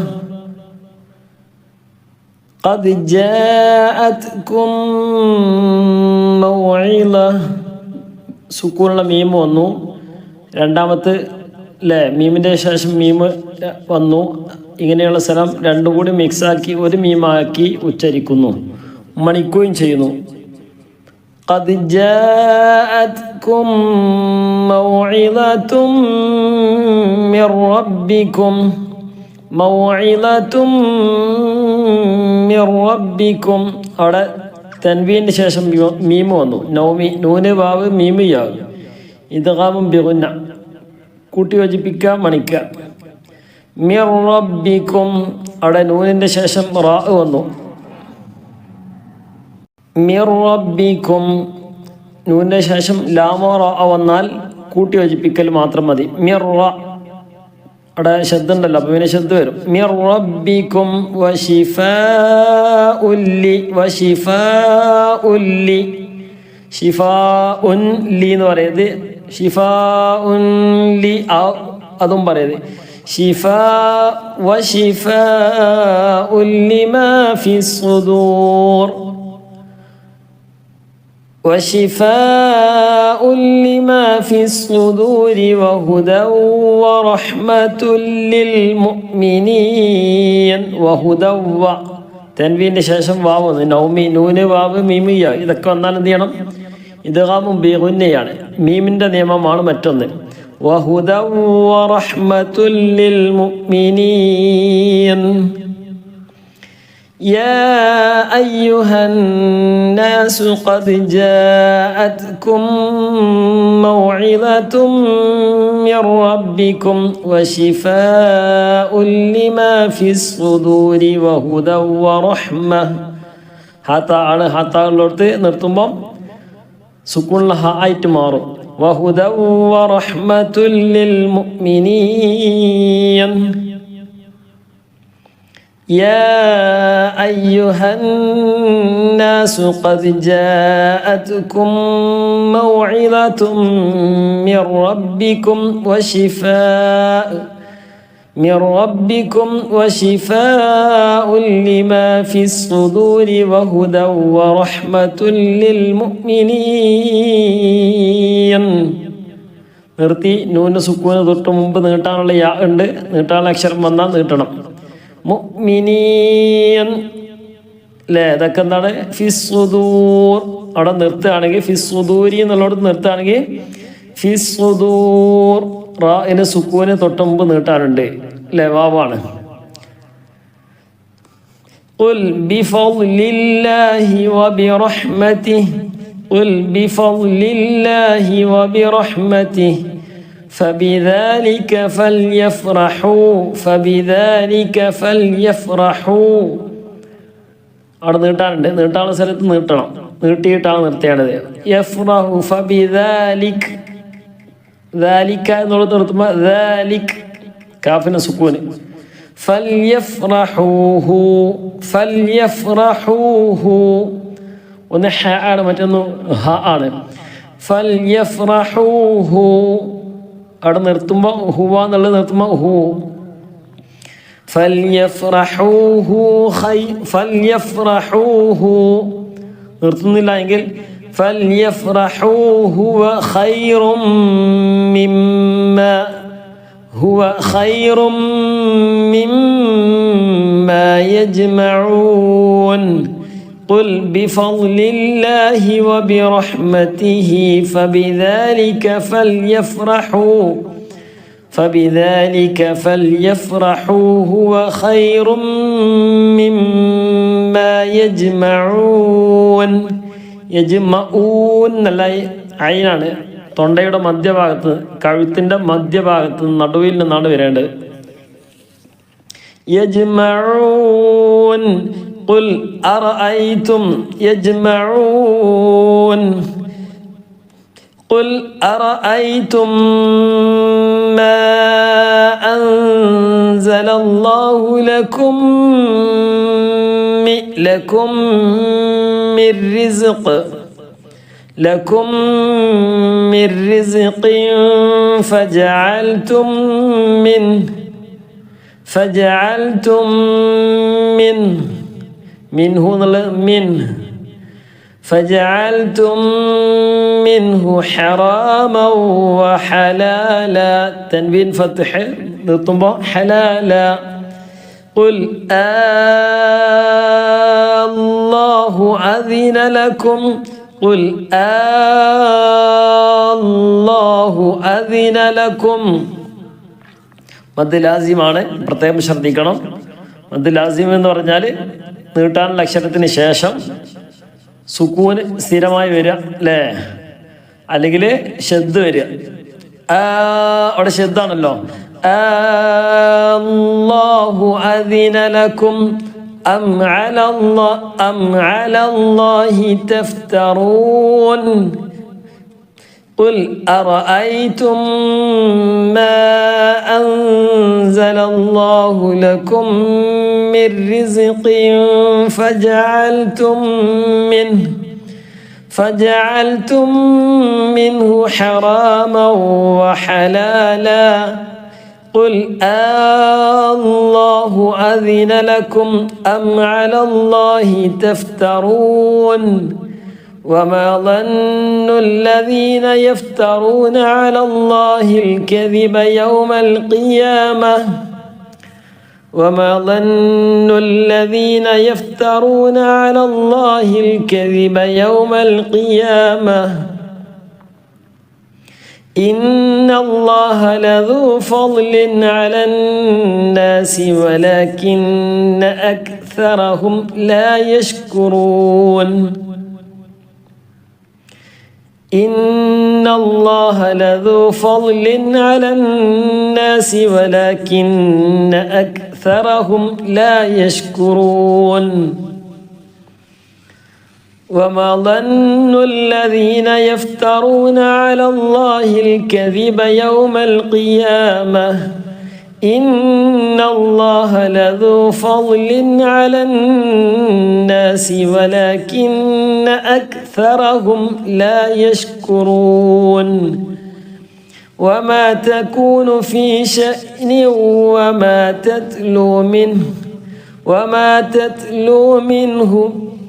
قد جاءتكم موعظة സുക്കൂനുള്ള മീം വന്നു. രണ്ടാമത്തെ അല്ലേ, മീമിൻ്റെ ശേഷം മീം വന്നു. ഇങ്ങനെയുള്ള സ്ഥലം രണ്ടും കൂടി മിക്സാക്കി ഒരു മീമാക്കി ഉച്ചരിക്കുന്നു, മണിക്കുകയും ചെയ്യുന്നു. قد جاءتكم موعظة من ربكم موعظة من ربكم. അവിടെ തൻവീന് ശേഷം മീമ് വന്നു. നൂന് വാവ് മീമ് യാ ഇദ്ഗാമും ബിഗുന്ന കൂട്ടി യോജിപ്പിക്കുക, മണിക്കുക. മിർ റബ്ബിക്കും അവിടെ നൂനിൻ്റെ ശേഷം റാ വന്നു. മിർ റബ്ബിക്കും നൂനിൻ്റെ ശേഷം ലാമോ റാ വന്നാൽ കൂട്ടി യോജിപ്പിക്കൽ മാത്രം മതി. മിർ റ അവിടെ ശബ്ദ ഉണ്ടല്ലോ, അപ്പം പിന്നെ ശബ്ദ വരും. മിർ റബ്ബിക്കും വശിഫാഉല്ലി വശിഫാഉല്ലി ഷിഫാഉൻ ലി എന്ന് പറയുന്നത്, ഷിഫാഉൻ ലി അതും പറയുന്നത്. ഷിഫാ വശിഫാഉൻ ലിമാ ഫിസ്സുദൂർ وشفاء لما في الصدور وهدى ورحمة للمؤمنين وهدى തൻവീൻ്റെ ശേഷം വാവ് നൗമി നൂന് വാവ് മീമിയ ഇതൊക്കെ വന്നാൽ എന്ത് ചെയ്യണം? ഇദ്ഗാമും ബിഗുന്നയാണ്. മീമിൻ്റെ നിയമമാണ് മറ്റൊന്ന്. വഹുദ വറഹ്മത്തുൽ ലിൽമുഅ്മിനീൻ. يا أيها الناس قد جاءتكم موعظة من ربكم وشفاء لما في الصدور وهدى ورحمة. ഹാത്ത ആണ്, ഹാത്ത ഉള്ളിടത്ത് നിർത്തുമ്പം സുക്കൂണിൽ ഹ ആയിട്ട് മാറും. വഹുദ വറഹ്മത്തുൽ ലിൽമുഅ്മിനീൻ. يا أيها الناس قد جاءتكم موعظة من ربكم وشفاء لما في الصدور وهدى ورحمة للمؤمنين. നിർത്തി. നൂന് സുക്കൂന് തൊട്ട് മുമ്പ് നീട്ടാനുള്ള യാ ഉണ്ട്, നീട്ടാനുള്ള അക്ഷരം വന്നാൽ നീട്ടണം. മുഅ്മിനീൻ അല്ലേ, ഇതൊക്കെ എന്താണ്? ഫിസ്സുദൂർ അവിടെ നിർത്തുകയാണെങ്കിൽ, ഫിസ്സുദൂരി എന്നുള്ളടത്ത് നിർത്തുകയാണെങ്കിൽ ഫിസ്സുദൂർ റാഇന് സുക്കൂന് തൊട്ട് മുമ്പ് നീട്ടാനുണ്ട് അല്ലേ, വാവാണ്. ഖുൽ ബിഫദ്ലില്ലാഹി വബിറഹ്മതിഹി ഖുൽ ബിഫദ്ലില്ലാഹി വബിറഹ്മതിഹി فبذلك فليفرحوا അവിടെ നീട്ടാനുണ്ട്. നീട്ടാനുള്ള സ്ഥലത്ത് നീട്ടണം, നീട്ടിയിട്ടാണ് നിർത്തിയാണത്. യഫ്റഹു ഫബിദാലിക് ذلك എന്നുള്ളത് നിർത്തുമ്പോൾ ذلك കാഫിന് സുക്കൂന്. ഫൽയഫ്റഹൂഹു ഫൽയഫ്റഹൂഹു ഒന്ന് ഹ ആണ്, മറ്റൊന്ന് ഹ ആണ്. ഫൽയഫ്റഹൂഹു അവിടെ നിർത്തുമ്പോൾ ഹുവ എന്നുള്ളത് നിർത്തുമ്പോൾ ഹു. ഫൽയഫ്റഹൂഹു ഫൽയഫ്റഹൂഹു നിർത്തുന്നില്ല എങ്കിൽ ഫൽയഫ്റഹൂഹു ഖൈറും മിമ്മാ هو خير مما يجمعون قل بفضل الله وبرحمته فبذلك فليفرحوا هو خير مما يجمعون يجمعون عينان തൊണ്ടയുടെ മധ്യഭാഗത്ത്, കഴുത്തിൻ്റെ മധ്യഭാഗത്ത് നടുവിൽ നിന്നാണ് വരേണ്ടത്. യജ്മഊൻ ഖുൽ അറഅയ്തും യജ്മഊൻ ഖുൽ അറഅയ്തും മാ അൻസലല്ലാഹു ലക്കും മിർ റിസ്ഖ് لكم من رزق فجعلتم منه حراما وحلالا تنوين فتح نطبع حلالا قل الله أذن لكم قل അല്ലാഹു അദിന ലക്കും. മദ് ലാസിമാണ്, പ്രത്യേകം ശ്രദ്ധിക്കണം. മദ് ലാസിം എന്ന് പറഞ്ഞാൽ നീട്ടാനുള്ള അക്ഷരത്തിന് ശേഷം സുക്കൂന് സ്ഥിരമായി വരിക അല്ലേ, അല്ലെങ്കിൽ ഷദ് വരിക. അവിടെ ഷദ്ദാണല്ലോ. അല്ലാഹു അദിന ലക്കും أم على الله تفترون قل أرأيتم ما أنزل الله لكم من رزق فجعلتم منه حراما وحلالا قل الله أذن لكم أم على الله تفترون وما ظن الذين يفترون على الله الكذب يوم القيامة وما ظن الذين يفترون على الله الكذب يوم القيامة إن الله لذو فضل على الناس ولكن أكثرهم لا يشكرون إن الله لذو فضل على الناس ولكن أكثرهم لا يشكرون وما ظن الذين يفترون على الله الكذب يوم القيامة إن الله لذو فضل على الناس ولكن أكثرهم لا يشكرون وما تكون في شأن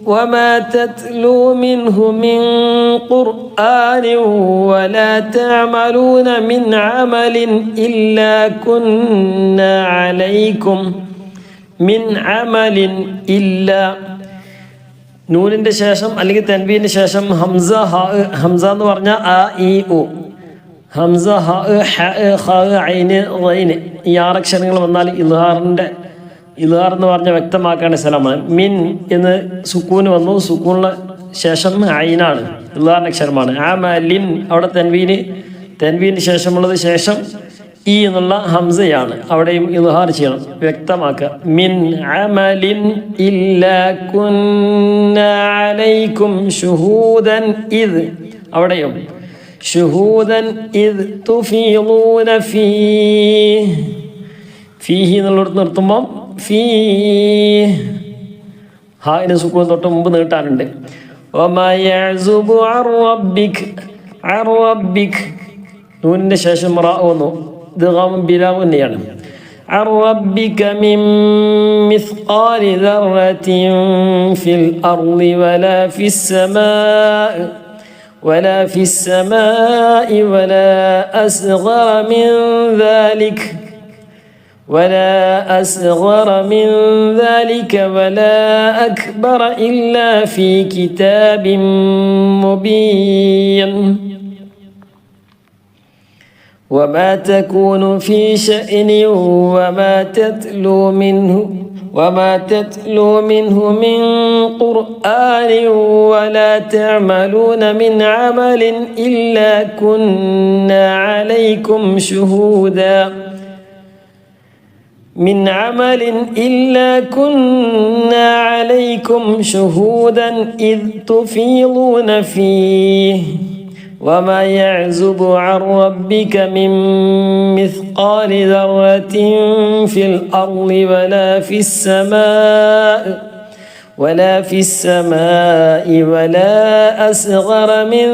وما تتلو منه من قرآن ولا تعملون من عمل إلا كنا عليكم من عمل إلا നൂനിൻ്റെ ശേഷം അല്ലെങ്കിൽ തൻവീന് ശേഷം ഹംസ എന്ന് പറഞ്ഞാൽ ആ ഇ ഉ ഹംസ ഹ ഖ ഐന് റൈന് ഈ ആറക്ഷരങ്ങൾ വന്നാൽ ഇൽഹാർ എന്ന് പറഞ്ഞാൽ വ്യക്തമാക്കേണ്ട സ്ഥലമാണ്. മിൻ എന്ന് സുക്കൂന് വന്നു, സുക്കൂണിന് ശേഷം ഐനാണ്, ഇൽഹാറിൻ്റെ അക്ഷരമാണ്. അമലിൻ അവിടെ തൻവീന് ശേഷമുള്ളത് ശേഷം ഈ എന്നുള്ള ഹംസയാണ്, അവിടെയും ഇൽഹാർ ചെയ്യണം, വ്യക്തമാക്കുക. മിൻ അമലിൻ ഇല്ലാ കുന്നാ അലൈക്കും ശുഹൂദൻ ഇദ്, അവിടെയും ഷുഹൂദൻ ഇദ് തുഫീളൂന ഫീഹി എന്നുള്ളിടത്ത് നിർത്തുമ്പം ഹായിന് സുക്കൂൻ തൊട്ട് മുമ്പ് നീട്ടാനുണ്ട്. വമാ യഅ്സുബു അൻ റബ്ബിക് നൂനിൻ്റെ ശേഷം റാ വന്നു. ഇദ്ഗാമും ബിലാ തന്നെയാണ്. عن ربك من مثقال ذرة في الأرض ولا في السماء ولا أصغر من ذلك ولا أكبر إلا في كتاب مبين وما تكون في شأن وما تتلو منه من قرآن ولا تعملون من عمل إلا كنا عليكم شهودا إذ تفيضون فيه وما يعزب عن ربك من مثقال ذرة في الأرض ولا في السماء ولا أصغر من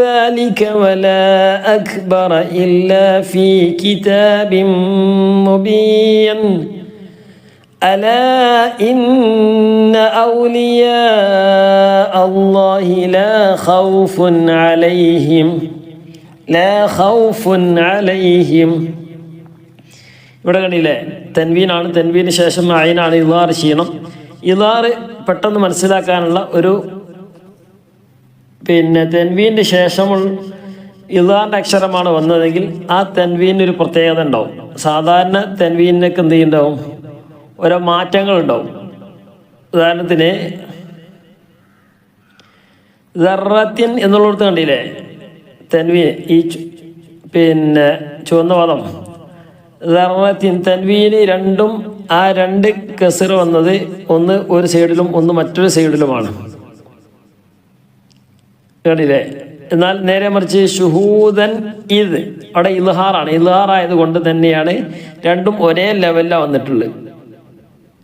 ذلك ولا أكبر إلا في كتاب مبين ألا إن أولياء الله لا خوف عليهم ഇവിടെ കണ്ടില്ലേ, തൻവീനാണ്. തൻവീന് ശേഷം അയിനാണ്. ഇളാർ ചെയ്യണം. ഇളാർ പെട്ടെന്ന് മനസ്സിലാക്കാനുള്ള ഒരു തൻവീൻ്റെ ശേഷം ഇളാറിൻ്റെ അക്ഷരമാണ് വന്നതെങ്കിൽ ആ തൻവീന് ഒരു പ്രത്യേകത ഉണ്ടാവും. സാധാരണ തൻവീനൊക്കെ എന്ത് ചെയ്യുന്നുണ്ടാവും, ഓരോ മാറ്റങ്ങളുണ്ടാവും. ഉദാഹരണത്തിന് ദർറത്തിൻ എന്നുള്ളിടത്ത് കണ്ടില്ലേ, തൻവീൻ ഈ ചുവന്ന പദം ദർറത്തിൻ തൻവീന് രണ്ടും ആ രണ്ട് കസർ വന്നത് ഒന്ന് ഒരു സൈഡിലും ഒന്ന് മറ്റൊരു സൈഡിലുമാണ്. കണ്ടില്ലേ? എന്നാൽ നേരെ മറിച്ച് ഷുഹൂദൻ ഇത് അവിടെ ഇൽഹാറാണ്. ഇൽഹാറായത് കൊണ്ട് തന്നെയാണ് രണ്ടും ഒരേ ലെവലിലാണ് വന്നിട്ടുള്ളത്,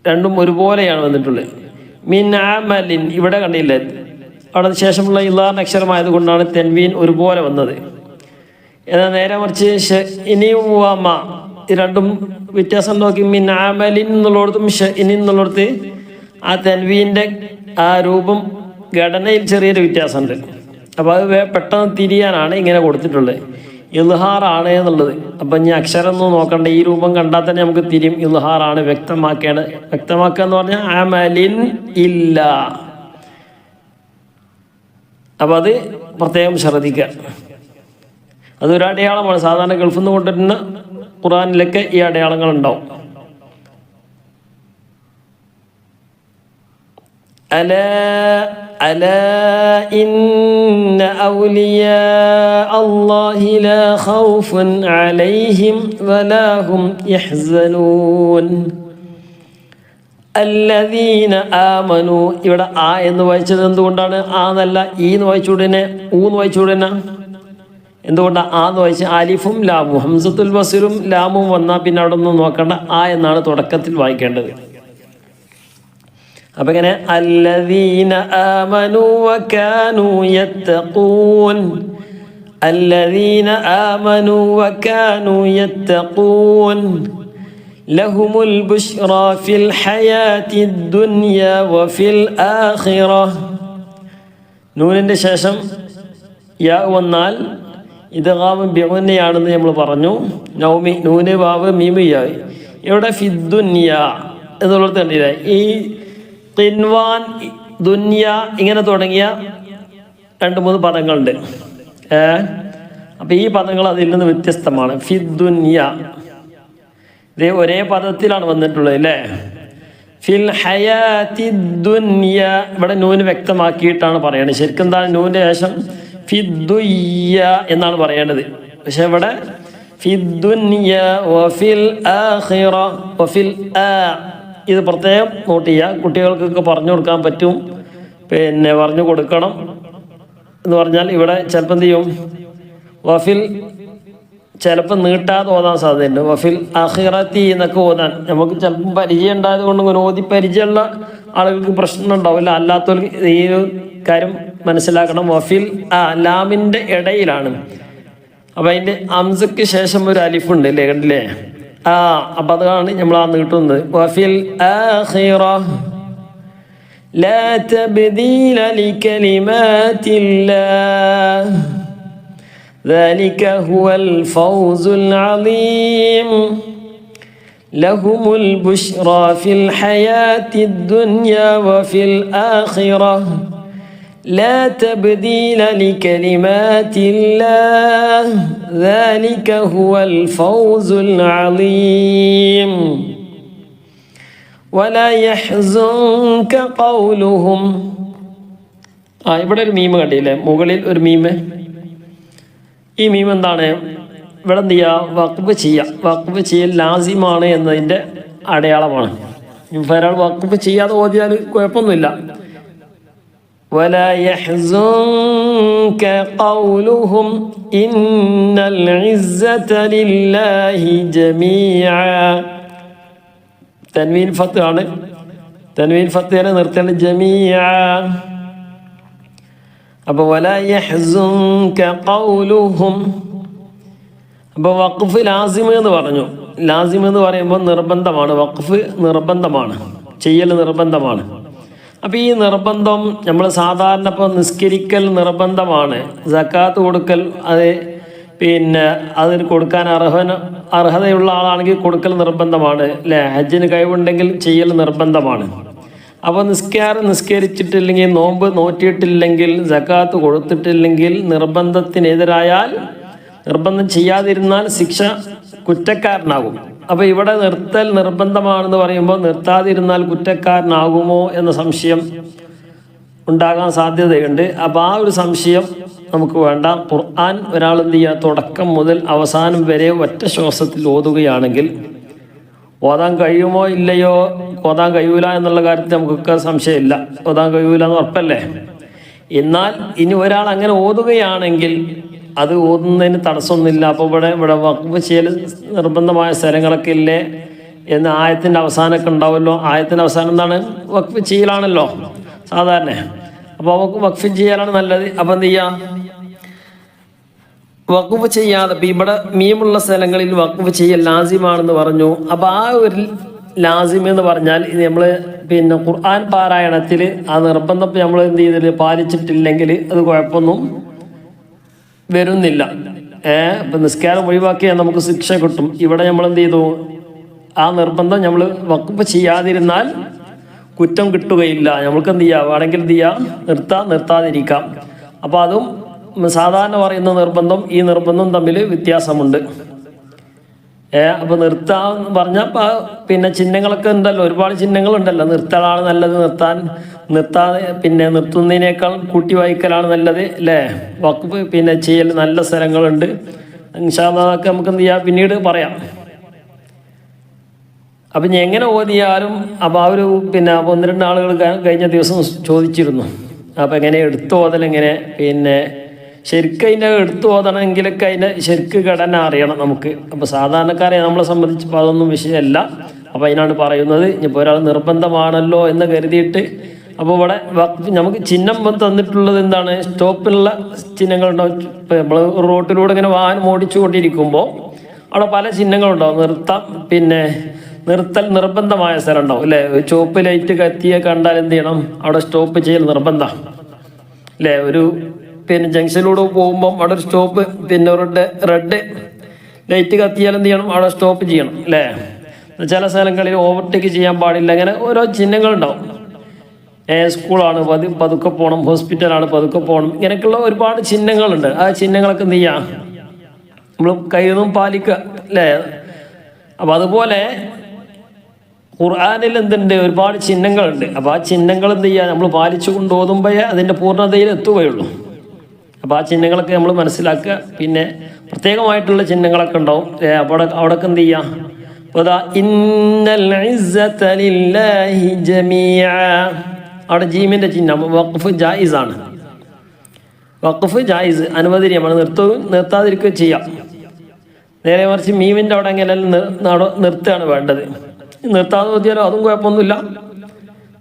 രണ്ടും ഒരുപോലെയാണ് വന്നിട്ടുള്ളത്. മിൻ അമലിൻ ഇവിടെ കണ്ടില്ലേ, അവിടെ ശേഷമുള്ള ഇൽഹാറിൻ്റെ അക്ഷരമായത് കൊണ്ടാണ് തെൻവീൻ ഒരുപോലെ വന്നത്. എന്നാൽ നേരെ മറിച്ച് ഇനിയുവമ ഈ രണ്ടും വ്യത്യാസം നോക്കി. മിൻ അമലിൻ എന്നുള്ളിടത്തും ഇനി എന്നുള്ളിടത്ത് ആ തെൻവീൻ്റെ ആ രൂപം ഘടനയിൽ ചെറിയൊരു വ്യത്യാസമുണ്ട്. അപ്പോൾ അത് പെട്ടെന്ന് തിരിയാനാണ് ഇങ്ങനെ കൊടുത്തിട്ടുള്ളത്. ഇൽഹാറാണ് എന്നുള്ളത്. അപ്പം ഇനി അക്ഷരം ഒന്നും നോക്കണ്ട, ഈ രൂപം കണ്ടാൽ തന്നെ നമുക്ക് തിരിയും. ഇൽഹാറാണ് വ്യക്തമാക്കുക എന്ന് പറഞ്ഞാൽ അമലിൻ ഇല്ല. അപ്പം അത് പ്രത്യേകം ശ്രദ്ധിക്കുക. അതൊരു അടയാളമാണ്. സാധാരണ ഗൾഫിൽ നിന്ന് കൊണ്ടുവരുന്ന ഖുർആനിലൊക്കെ ഈ അടയാളങ്ങൾ ഉണ്ടാവും. ألا إن أولياء الله لا خوف عليهم ولا هم يحزنون الذين آمنوا ഇവിടെ ആ എന്ന് വായിച്ചത് എന്തുകൊണ്ടാണ്? ആ എന്നല്ല ഈ എന്ന് വായിച്ചുടനെ ഊന്ന് വായിച്ചുടനെ എന്തുകൊണ്ടാണ് ആ എന്ന് വായിച്ച്? ആലിഫും ലാമും ഹംസത്തുൽ വസ്ലും ലാമും വന്നാൽ പിന്നെ അവിടെ ഒന്നും നോക്കണ്ട, ആ എന്നാണ് തുടക്കത്തിൽ വായിക്കേണ്ടത്. അപ്പം ഇങ്ങനെ അല്ലദീന ആമനു വകാനു യത്തഖൂൻ الذين آمنوا وكانوا يتقون لهم البشرى في الحياة الدنيا وفي الآخرة. നൂനിൻ്റെ ശേഷം യാ വന്നാൽ ഇദ്ഗാം ബിഗുന്നയാണെന്ന് നമ്മൾ പറഞ്ഞു. നൗമി നൂന് വാവ് മീമ് യാ. ഇവിടെ ഫിദ്ദുനിയ എന്നുള്ളത് കണ്ടില്ലേ, ഈ ഖിൻവാൻ ദുനിയ ഇങ്ങനെ തുടങ്ങിയ 2-3 പദങ്ങളുണ്ട്. അപ്പം ഈ പദങ്ങൾ അതിൽ നിന്ന് വ്യത്യസ്തമാണ്. ഫിദ്ദുനിയ ഇത് ഒരേ പദത്തിലാണ് വന്നിട്ടുള്ളത് അല്ലേ. ഫിൽ ഹയാത്തി ദുനിയ ഇവിടെ നൂന് വ്യക്തമാക്കിയിട്ടാണ് പറയുന്നത്. ശരിക്കും എന്താണ് നൂൻ്റെ ശേഷം ഫിദ്ദുയ്യ എന്നാണ് പറയേണ്ടത്. പക്ഷെ ഇവിടെ ഫിദ്ദുനിയ വഫിൽ ആഖിറ വഫിൽ ആ ഇത് പ്രത്യേകം നോട്ട് ചെയ്യുക. കുട്ടികൾക്കൊക്കെ പറഞ്ഞു കൊടുക്കാൻ പറ്റും, പറഞ്ഞു കൊടുക്കണം എന്ന് പറഞ്ഞാൽ ഇവിടെ ചിലപ്പോൾ എന്ത് ചെയ്യും, വഫിൽ ചിലപ്പോൾ നീട്ടാതെ ഓതാൻ സാധ്യതയുണ്ട്. വഫിൽ ആഖിറത്തി എന്നൊക്കെ ഓതാൻ നമുക്ക് ചിലപ്പം പരിചയം ഉണ്ടായത് കൊണ്ട് ഇങ്ങനെ ഓതി പരിചയമുള്ള ആളുകൾക്ക് പ്രശ്നം ഉണ്ടാവില്ല. അല്ലാത്തവർക്ക് ഈ ഒരു കാര്യം മനസ്സിലാക്കണം. വഫിൽ ലാമിൻ്റെ ഇടയിലാണ്. അപ്പം അതിൻ്റെ അംസക്ക് ശേഷം ഒരു അലിഫുണ്ട് അല്ലേ, കണ്ടില്ലേ? അപ്പം അതാണ് നമ്മൾ നീട്ടുന്നത്. വഫിൽ ആഖിറ ലാ തബ്ദീല ലികലിമാത്തില്ലാഹ് ذلك هو الفوز العظيم لهم البشرى في الحياة الدنيا وفي الآخرة لا تبديل لكلمات الله ذلك هو الفوز العظيم ولا يحزنك قولهم. ഇവിടെ ഒരു മീമ് കണ്ടില്ലേ, മുകളിൽ ഒരു മീമ്. ഈ മീം എന്താണ്? ഇവിടെ എന്ത് ചെയ്യുക? വഖഫ് ചെയ്യുക. വഖഫ് ചെയ്യൽ ലാസിമാണ് എന്നതിൻ്റെ അടയാളമാണ്. ഇപ്പോൾ ഒരാൾ വഖഫ് ചെയ്യാതെ ഓതിയാൽ കുഴപ്പമൊന്നുമില്ല. ولا يحزنك قولهم إن العزة لله جميعا. തൻവീൻ ഫത്ത് ആണ്. തൻവീൻ ഫത്തിനെ നിർത്തേണ്ടത് ജമീഅ. അപ്പോൾ വലാ യഹ്സുൻക ഖൗലുഹും. അപ്പോൾ വഖഫ് ലാസിം എന്ന് പറഞ്ഞു. ലാസിം എന്ന് പറയുമ്പോൾ നിർബന്ധമാണ്. വഖഫ് നിർബന്ധമാണ്, ചെയ്യൽ നിർബന്ധമാണ്. അപ്പോൾ ഈ നിർബന്ധം നമ്മൾ സാധാരണ ഇപ്പോൾ നിസ്കരിക്കൽ നിർബന്ധമാണ്. സക്കാത്ത് കൊടുക്കൽ അത് പിന്നെ അതിന് കൊടുക്കാൻ അർഹതയുള്ള ആളാണെങ്കിൽ കൊടുക്കൽ നിർബന്ധമാണ് അല്ലേ. ഹജ്ജിന് കഴിവുണ്ടെങ്കിൽ ചെയ്യൽ നിർബന്ധമാണ്. അപ്പോൾ നിസ്കരിച്ചിട്ടില്ലെങ്കിൽ, നോമ്പ് നോറ്റിയിട്ടില്ലെങ്കിൽ, സക്കാത്ത് കൊടുത്തിട്ടില്ലെങ്കിൽ, നിർബന്ധത്തിനെതിരായാൽ, നിർബന്ധം ചെയ്യാതിരുന്നാൽ ശിക്ഷ കുറ്റക്കാരനാകും. അപ്പോൾ ഇവിടെ നിർത്തൽ നിർബന്ധമാണെന്ന് പറയുമ്പോൾ നിർത്താതിരുന്നാൽ കുറ്റക്കാരനാകുമോ എന്ന സംശയം ഉണ്ടാകാൻ സാധ്യതയുണ്ട്. അപ്പോൾ ആ ഒരു സംശയം നമുക്ക് വേണ്ട. ഖുർആൻ ഒരാൾ എന്ത് ചെയ്യുക? തുടക്കം മുതൽ അവസാനം വരെ ഒറ്റ ശ്വാസത്തിൽ ഓതുകയാണെങ്കിൽ ഓതാൻ കഴിയുമോ ഇല്ലയോ? ഓതാൻ കഴിയൂല എന്നുള്ള കാര്യത്തിൽ നമുക്കൊക്കെ സംശയമില്ല. ഓതാൻ കഴിയൂല എന്ന് ഉറപ്പല്ലേ. എന്നാൽ ഇനി ഒരാൾ അങ്ങനെ ഓതുകയാണെങ്കിൽ അത് ഓതുന്നതിന് തടസ്സമൊന്നുമില്ല. അപ്പോൾ ഇവിടെ വഖഫ് ചെയ്യൽ നിർബന്ധമായ സ്ഥലങ്ങളൊക്കെ ഇല്ലേ എന്ന് ആയത്തിൻ്റെ അവസാനമൊക്കെ ഉണ്ടാവുമല്ലോ. ആയത്തിൻ്റെ അവസാനം എന്താണ്? വഖഫ് ചെയ്യലാണല്ലോ സാധാരണ. അപ്പോൾ അവർക്ക് വഖഫ് ചെയ്യാനാണ് നല്ലത്. അപ്പം എന്ത് ചെയ്യാം? വഖഫ് ചെയ്യാതെ ഇപ്പം ഇവിടെ മീമുള്ള സ്ഥലങ്ങളിൽ വഖഫ് ചെയ്യൽ ലാസിമാണെന്ന് പറഞ്ഞു. അപ്പം ആ ഒരു ലാസിം എന്ന് പറഞ്ഞാൽ ഇത് നമ്മൾ പിന്നെ ഖുർആൻ പാരായണത്തിൽ ആ നിർബന്ധം നമ്മൾ എന്ത് ചെയ്തിട്ട് പാലിച്ചിട്ടില്ലെങ്കിൽ അത് കുഴപ്പമൊന്നും വരുന്നില്ല. ഇപ്പം നിസ്കാരം ഒഴിവാക്കിയാൽ നമുക്ക് ശിക്ഷ കിട്ടും. ഇവിടെ നമ്മൾ എന്ത് ചെയ്തു? ആ നിർബന്ധം നമ്മൾ വഖഫ് ചെയ്യാതിരുന്നാൽ കുറ്റം കിട്ടുകയില്ല. നമ്മൾക്ക് എന്ത് ചെയ്യാം? വേണമെങ്കിൽ എന്ത് ചെയ്യാം? നിർത്താതിരിക്കാം. അപ്പോൾ അതും സാധാരണ പറയുന്ന നിർബന്ധം ഈ നിർബന്ധം തമ്മിൽ വ്യത്യാസമുണ്ട്. അപ്പോൾ നിർത്താന്ന് പറഞ്ഞാൽ പിന്നെ ചിഹ്നങ്ങളൊക്കെ ഉണ്ടല്ലോ, ഒരുപാട് ചിഹ്നങ്ങളുണ്ടല്ലോ. നിർത്തലാണ് നല്ലത്, നിർത്താതെ പിന്നെ നിർത്തുന്നതിനേക്കാൾ കൂട്ടി വായിക്കലാണ് നല്ലത് അല്ലേ. വഖഫ് പിന്നെ ചെയ്യൽ നല്ല സ്ഥലങ്ങളുണ്ട്. ഇൻഷാ അല്ലാഹ് അതൊക്കെ നമുക്ക് എന്ത് ചെയ്യാം? പിന്നീട് പറയാം. അപ്പം ഇനി എങ്ങനെ ഓതിയാലും അപ്പോൾ ആ ഒരു പിന്നെ 1-2 ആളുകൾ കഴിഞ്ഞ ദിവസം ചോദിച്ചിരുന്നു. അപ്പോൾ എങ്ങനെ എടുത്തു ഓതൽ, എങ്ങനെ പിന്നെ ശരിക്കും അതിൻ്റെ എടുത്തു ഓതണമെങ്കിലൊക്കെ അതിൻ്റെ ശരിക്ക് ഘടന അറിയണം നമുക്ക്. അപ്പോൾ സാധാരണക്കാരെ നമ്മളെ സംബന്ധിച്ചപ്പോൾ അതൊന്നും വിഷയമല്ല. അപ്പോൾ അതിനാണ് പറയുന്നത്. ഇനിയിപ്പോൾ ഒരാൾ നിർബന്ധമാണല്ലോ എന്ന് കരുതിയിട്ട് അപ്പോൾ ഇവിടെ നമുക്ക് ചിഹ്നം തന്നിട്ടുള്ളത് എന്താണ്? സ്റ്റോപ്പിലുള്ള ചിഹ്നങ്ങളുണ്ടാവും. ഇപ്പോൾ നമ്മൾ റോട്ടിലൂടെ ഇങ്ങനെ വാഹനം ഓടിച്ചു കൊണ്ടിരിക്കുമ്പോൾ അവിടെ പല ചിഹ്നങ്ങളുണ്ടാവും. നിർത്തൽ നിർബന്ധമായ സ്ഥലം ഉണ്ടാവും അല്ലേ. ചുവപ്പ് ലൈറ്റ് കത്തിയെ കണ്ടാൽ എന്ത് ചെയ്യണം? അവിടെ സ്റ്റോപ്പ് ചെയ്യൽ നിർബന്ധം അല്ലേ. ഒരു പിന്നെ ജംഗ്ഷനിലൂടെ പോകുമ്പം അവിടെ ഒരു സ്റ്റോപ്പ്, പിന്നെ റെഡ് ലൈറ്റ് കത്തിയാൽ എന്ത് ചെയ്യണം? അവിടെ സ്റ്റോപ്പ് ചെയ്യണം അല്ലേ. ചില സ്ഥലങ്ങളിൽ ഓവർടേക്ക് ചെയ്യാൻ പാടില്ല. അങ്ങനെ ഓരോ ചിഹ്നങ്ങളുണ്ടാവും. സ്കൂളാണ് പതുക്കെ പോകണം, ഹോസ്പിറ്റലാണ് പതുക്കെ പോകണം, ഇങ്ങനെയൊക്കെയുള്ള ഒരുപാട് ചിഹ്നങ്ങളുണ്ട്. ആ ചിഹ്നങ്ങളൊക്കെ എന്ത് ചെയ്യാം? നമ്മൾ കയ്യൊന്നും പാലിക്കുക അല്ലേ. അപ്പം അതുപോലെ ഖുർആനിൽ എന്തുണ്ട്? ഒരുപാട് ചിഹ്നങ്ങളുണ്ട്. അപ്പോൾ ആ ചിഹ്നങ്ങൾ എന്ത് ചെയ്യുക? നമ്മൾ പാലിച്ചു കൊണ്ട് ഓതുമ്പോഴേ അതിൻ്റെ പൂർണ്ണതയിൽ എത്തുകയുള്ളൂ. അപ്പോൾ ആ ചിഹ്നങ്ങളൊക്കെ നമ്മൾ മനസ്സിലാക്കുക. പിന്നെ പ്രത്യേകമായിട്ടുള്ള ചിഹ്നങ്ങളൊക്കെ ഉണ്ടാവും. അപ്പോൾ അവിടെയൊക്കെ എന്ത് ചെയ്യുക? അപ്പോൾ ഇന്നൽ ഇസ്സത ലില്ലാഹി ജമീഅ, അവിടെ ജീമിൻ്റെ ചിഹ്നം വഖഫ് ജായിസാണ്. വഖഫ് ജായിസ് അനുവദനീയമാണ്, നിർത്താതിരിക്കുകയും ചെയ്യാം. നേരെ മറിച്ച് മീമിൻ്റെ അവിടെ എങ്ങനെയല്ല നിർത്തുകയാണ് വേണ്ടത്. നിർത്താതെ ഓതിയാലോ അതും കുഴപ്പമൊന്നുമില്ല,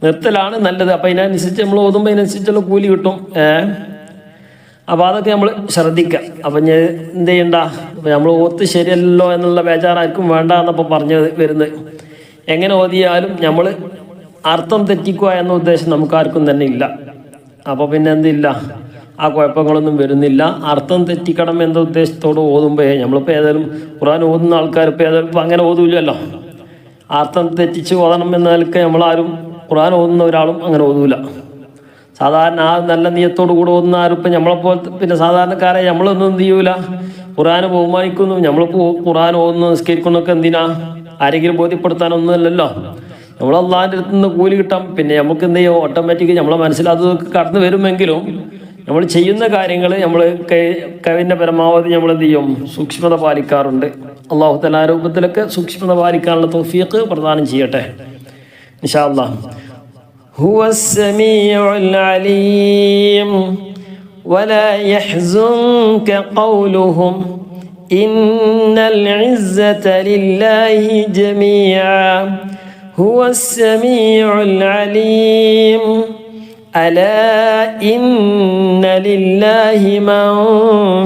നിർത്തലാണ് നല്ലത്. അപ്പം അതിനനുസരിച്ച് നമ്മൾ ഓതുമ്പോൾ അതിനനുസരിച്ചുള്ള കൂലി കിട്ടും. അപ്പോൾ അതൊക്കെ നമ്മൾ ശ്രദ്ധിക്കുക. അപ്പം ഞാൻ എന്ത് ചെയ്യണ്ട, അപ്പം നമ്മൾ ഓത്ത് ശരിയല്ലോ എന്നുള്ള ബേജാറായിരിക്കും വേണ്ട എന്നപ്പോൾ പറഞ്ഞത് വരുന്നത്. എങ്ങനെ ഓതിയാലും നമ്മൾ അർത്ഥം തെറ്റിക്കുക എന്ന ഉദ്ദേശം നമുക്കാർക്കും തന്നെ ഇല്ല. അപ്പോൾ പിന്നെ എന്തില്ല, ആ കുഴപ്പങ്ങളൊന്നും വരുന്നില്ല. അർത്ഥം തെറ്റിക്കണം എന്ന ഉദ്ദേശത്തോട് ഓതുമ്പോൾ നമ്മളിപ്പോൾ ഏതായാലും ഖുർആൻ ഓതുന്ന ആൾക്കാർ ഇപ്പോൾ ഏതായാലും ഇപ്പം അങ്ങനെ ഓതൂല്ലല്ലോ. അർത്ഥം തെറ്റിച്ച് ഓതണം എന്ന നിലക്ക് നമ്മളാരും ഖുർആൻ ഓതുന്ന ഒരാളും അങ്ങനെ ഓതൂല. സാധാരണ ആ നല്ല നീയത്തോടു കൂടെ ഓതുന്ന ആരും ഇപ്പം നമ്മളെപ്പോലെ പിന്നെ സാധാരണക്കാരെ നമ്മളൊന്നും എന്ത് ചെയ്യൂല, ഖുർആൻ ബഹുമാനിക്കുന്നു. നമ്മളിപ്പോൾ ഖുർആൻ ഓതുന്നു നിസ്കരിക്കുന്നൊക്കെ എന്തിനാ, ആരെങ്കിലും ബോധ്യപ്പെടുത്താനൊന്നുമല്ലല്ലോ. നമ്മൾ അള്ളാഹിൻ്റെ അടുത്ത് നിന്ന് കൂലി കിട്ടാം. പിന്നെ നമുക്ക് എന്ത് ചെയ്യും, ഓട്ടോമാറ്റിക് നമ്മളെ മനസ്സിൽ അതൊക്കെ കടന്നു വരുമെങ്കിലും നമ്മൾ ചെയ്യുന്ന കാര്യങ്ങൾ നമ്മൾ കഴിവിൻ്റെ പരമാവധി നമ്മൾ എന്ത് ചെയ്യും, സൂക്ഷ്മത പാലിക്കാറുണ്ട്. അള്ളാഹു തആല രൂപത്തിലൊക്കെ സൂക്ഷ്മത പാലിക്കാനുള്ള തൗഫീഖ് പ്രദാനം ചെയ്യട്ടെ ഇൻഷാ അല്ലാഹ്. ഹുവസ്സമീഉൽ അലീം വലാ യഹ്സുൻക ഖൗലുഹും ഇന്നൽ ഇസ്സത ലില്ലാഹി ജമീഅ ഹുവസ്സമീഉൽ അലീം ألا إن لله من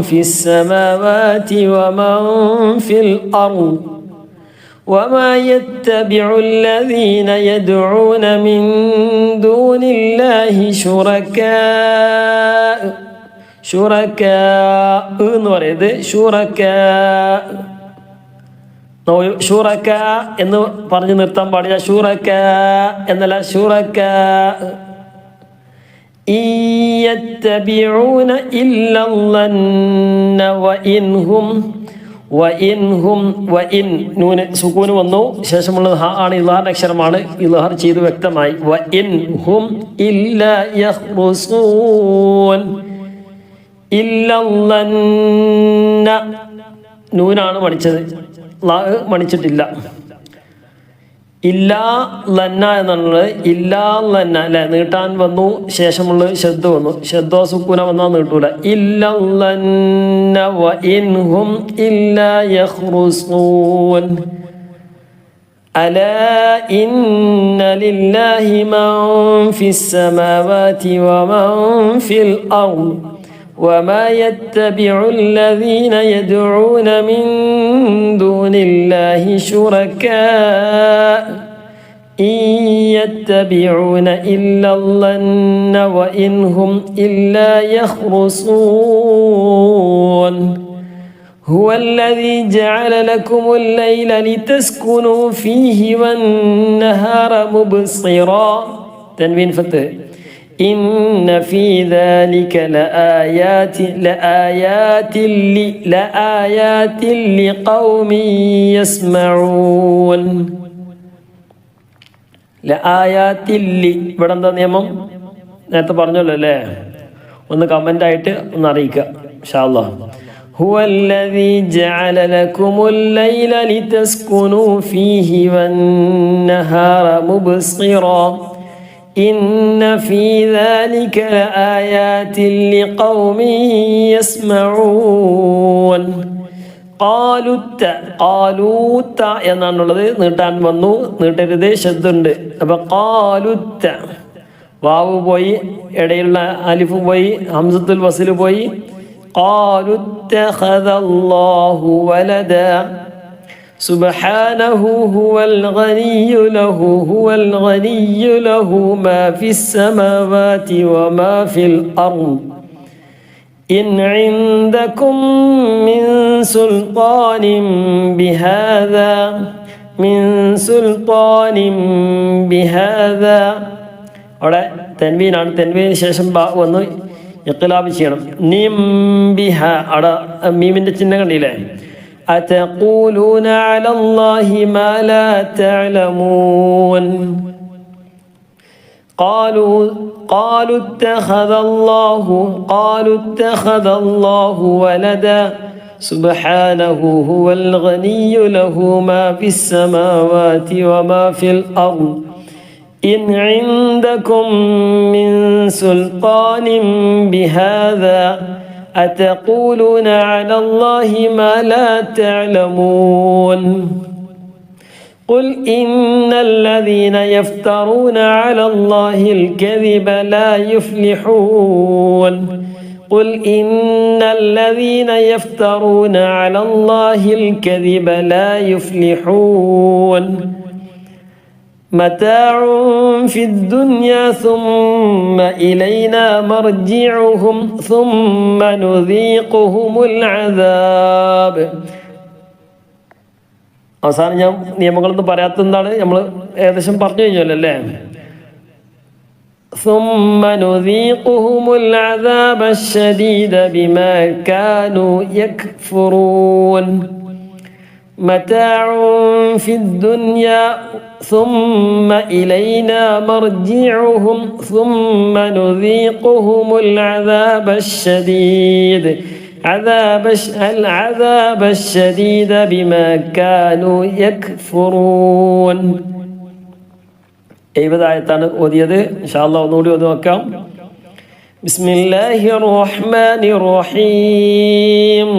في السماوات ومن في الأرض وما يتبع الذين يدعون من دون الله شركاء എന്ന് പറയുന്നത് ഷുറക്ക എന്ന് പറഞ്ഞ് നിർത്താൻ പാടില്ല. ഷുറക്ക എന്നല്ല, ഷുറക്ക. يتبعون إلا الظن وإن നൂന് സുക്കൂന് വന്നു, ശേഷമുള്ളത് ഹ ആണ്, ഇൽഹാറിന്റെ അക്ഷരമാണ്. ഇൽഹാർ ചെയ്ത് വ്യക്തമായി. വഇൻ ഹും ഇല്ലാ യഖ്റുസൂൻ. ഇല്ലന്ന നൂനാണ് മണിച്ചത്, മണിച്ചിട്ടില്ല. ഇല്ലാ ലന്ന എന്നുള്ളത് ഇല്ലാ ലന്ന അല്ലെ, നീട്ടാൻ വന്നു, ശേഷമുള്ള ശബ്ദ വന്നു. ശബ്ദോ സുക്കൂന വന്നാൽ നീട്ടൂല. ഇല്ലന്ന വഇൻഹും ഇല്ലാ യഖ്റുസൂൻ. അലാ ഇന്ന ലില്ലാഹി മൻ ഫിസ് സമാവാതി വമൻ ഫിൽ അർദ് وما يتبع الذين يدعون من دون الله شركاء إن يتبعون إلا الظن وإن هم إلا يخرصون هو الذي جعل لكم الليل لتسكنوا فيه والنهار مبصرا تنوين فتح إن في ذلك لآيات لقوم يسمعون. ഇവിടെ എന്താ നിയമം നേരത്തെ പറഞ്ഞല്ലോ അല്ലേ, ഒന്ന് കമൻ്റ് ആയിട്ട് ഒന്ന് അറിയിക്കുക ഇൻഷാ അല്ലാഹ്. هو الذي جعل لكم الليل لتسكنوا فيه والنهار مبصرا إن في ذلك لآيات لقوم يسمعون. ഖാലുത്ത എന്നാണുള്ളത്, നീട്ടാൻ വന്നു, നീട്ടരുത്, ശബ്ദമുണ്ട്. അപ്പൊ ഖാലുത്ത, വാവ് പോയി, ഇടയിലുള്ള അലിഫ് പോയി, ഹംസത്തുൽ വസ്ൽ പോയി. ഖാലുത്തഖദല്ലാഹു വലദ സുബ്ഹാനഹു ഹുവൽ ഗനിയ്യു ലഹു മാ ഫിസ് സമാവാതി വമാ ഫിൽ അർദ് إن عندكم من سلطان بهذا അവിടെ തൻവീനാണ്, തൻവീന് ശേഷം ബാ വന്ന് ഇഖ്ലാബ് ചെയ്യണം. നിം ബിഹ, അവിടെ മീമിന്റെ ചിഹ്നം കണ്ടില്ലേ. അതഖൂലൂന അലല്ലാഹി മാ ലാ തഅലമൂൻ. قالوا اتخذ الله ولدا سبحانه هو الغني له ما في السماوات وما في الأرض إن عندكم من سلطان بهذا أتقولون على الله ما لا تعلمون قل إن الذين يفترون على الله الكذب لا يفلحون قل إن الذين يفترون على الله الكذب لا يفلحون متاع في الدنيا ثم إلينا مرجعهم ثم نذيقهم العذاب. അവസാനം ഞാൻ നിയമങ്ങളൊന്നും പറയാത്തതാണ്, നമ്മൾ ഏകദേശം പറഞ്ഞു കഴിഞ്ഞല്ലോ അല്ലേ. ثم نذيقهم العذاب الشديد بما كانوا يكفرون متاع في الدنيا ثم إلينا مرجعهم ثم نذيقهم العذاب الشديد العذاب الشديد بما كانوا يكفرون. 70 ആയത്താണ് ഓതിയത്. ഇൻഷാ അല്ലാഹ് ഒന്നുകൂടി ഓതി നോക്കാം. ബിസ്മില്ലാഹിർ റഹ്മാനിർ റഹീം.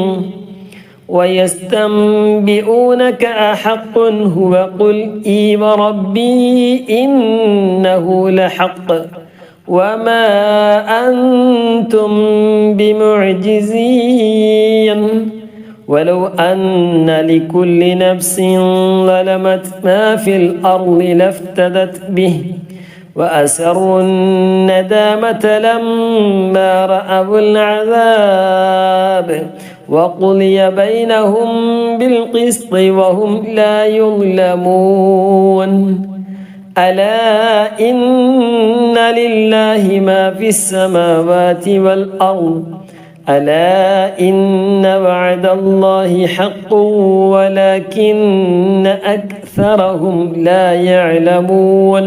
ويستنبئونك أحق هو قل إي وربي إنه لحق وما أنتم بمعجزين ولو أن لكل نفس ظلمت ما في الأرض لافتدت به وأسروا الندامة لما رأوا العذاب وقضي بينهم بالقسط وهم لا يظلمون ألا إن لله ما في السماوات والأرض ألا إن وعد الله حق ولكن أكثرهم لا يعلمون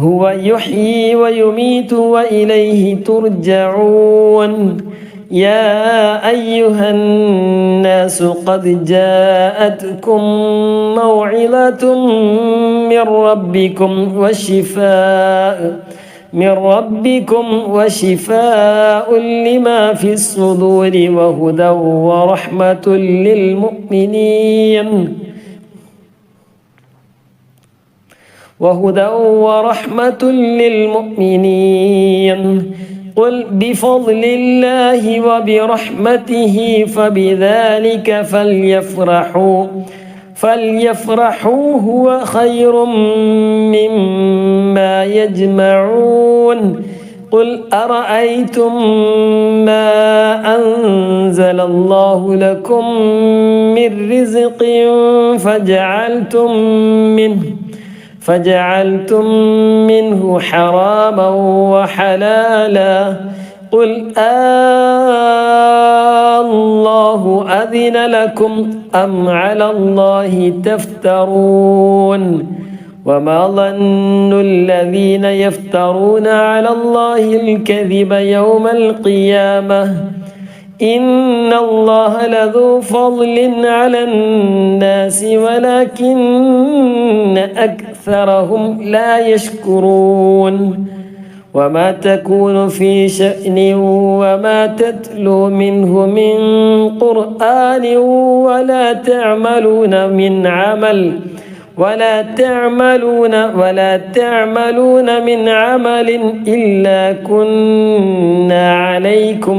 هو يحيي ويميت وإليه ترجعون يا أيها الناس قد جاءتكم موعظة من ربكم وشفاء لما في الصدور وهدى ورحمة للمؤمنين قل بفضل الله وبرحمته فبذلك فليفرحوا هو خير مما يجمعون قل أرأيتم ما أنزل الله لكم من رزق فجعلتم منه حراما وحلالا قل الله أذن لكم أم على الله تفترون وما ظن الذين يفترون على الله الكذب يوم القيامة إن الله لذو فضل على الناس ولكن أكثرهم لا يشكرون وما تكون في شأن وما تتلو منه من قرآن ولا تعملون من عمل إلا كنا عليكم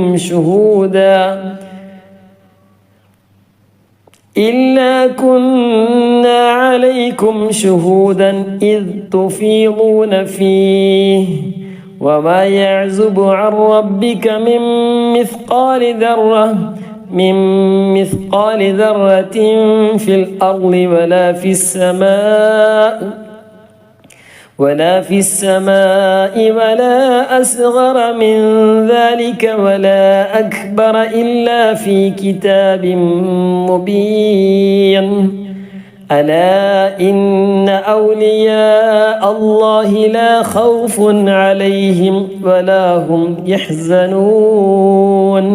شهودا إذ تفيضون فيه وما يعزب عن ربك من مثقال ذرة في الأرض ولا في السماء ولا أصغر من ذلك ولا أكبر إلا في كتاب مبين ألا إن أولياء الله لا خوف عليهم ولا هم يحزنون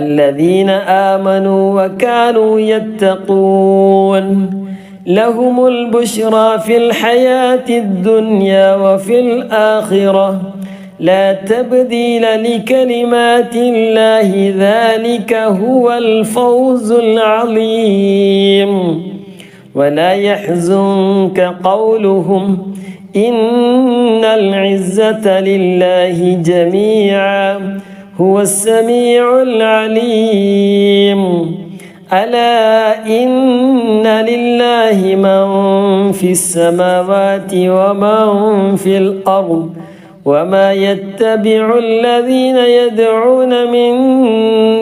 الذين آمنوا وكانوا يتقون لهم البشرى في الحياة الدنيا وفي الآخرة لا تبديل لكلمات الله ذلك هو الفوز العظيم ولا يحزنك قولهم إن العزة لله جميعا هو السميع العليم ألا إن لله من في السماوات ومن في الأرض وما يتبع الذين يدعون من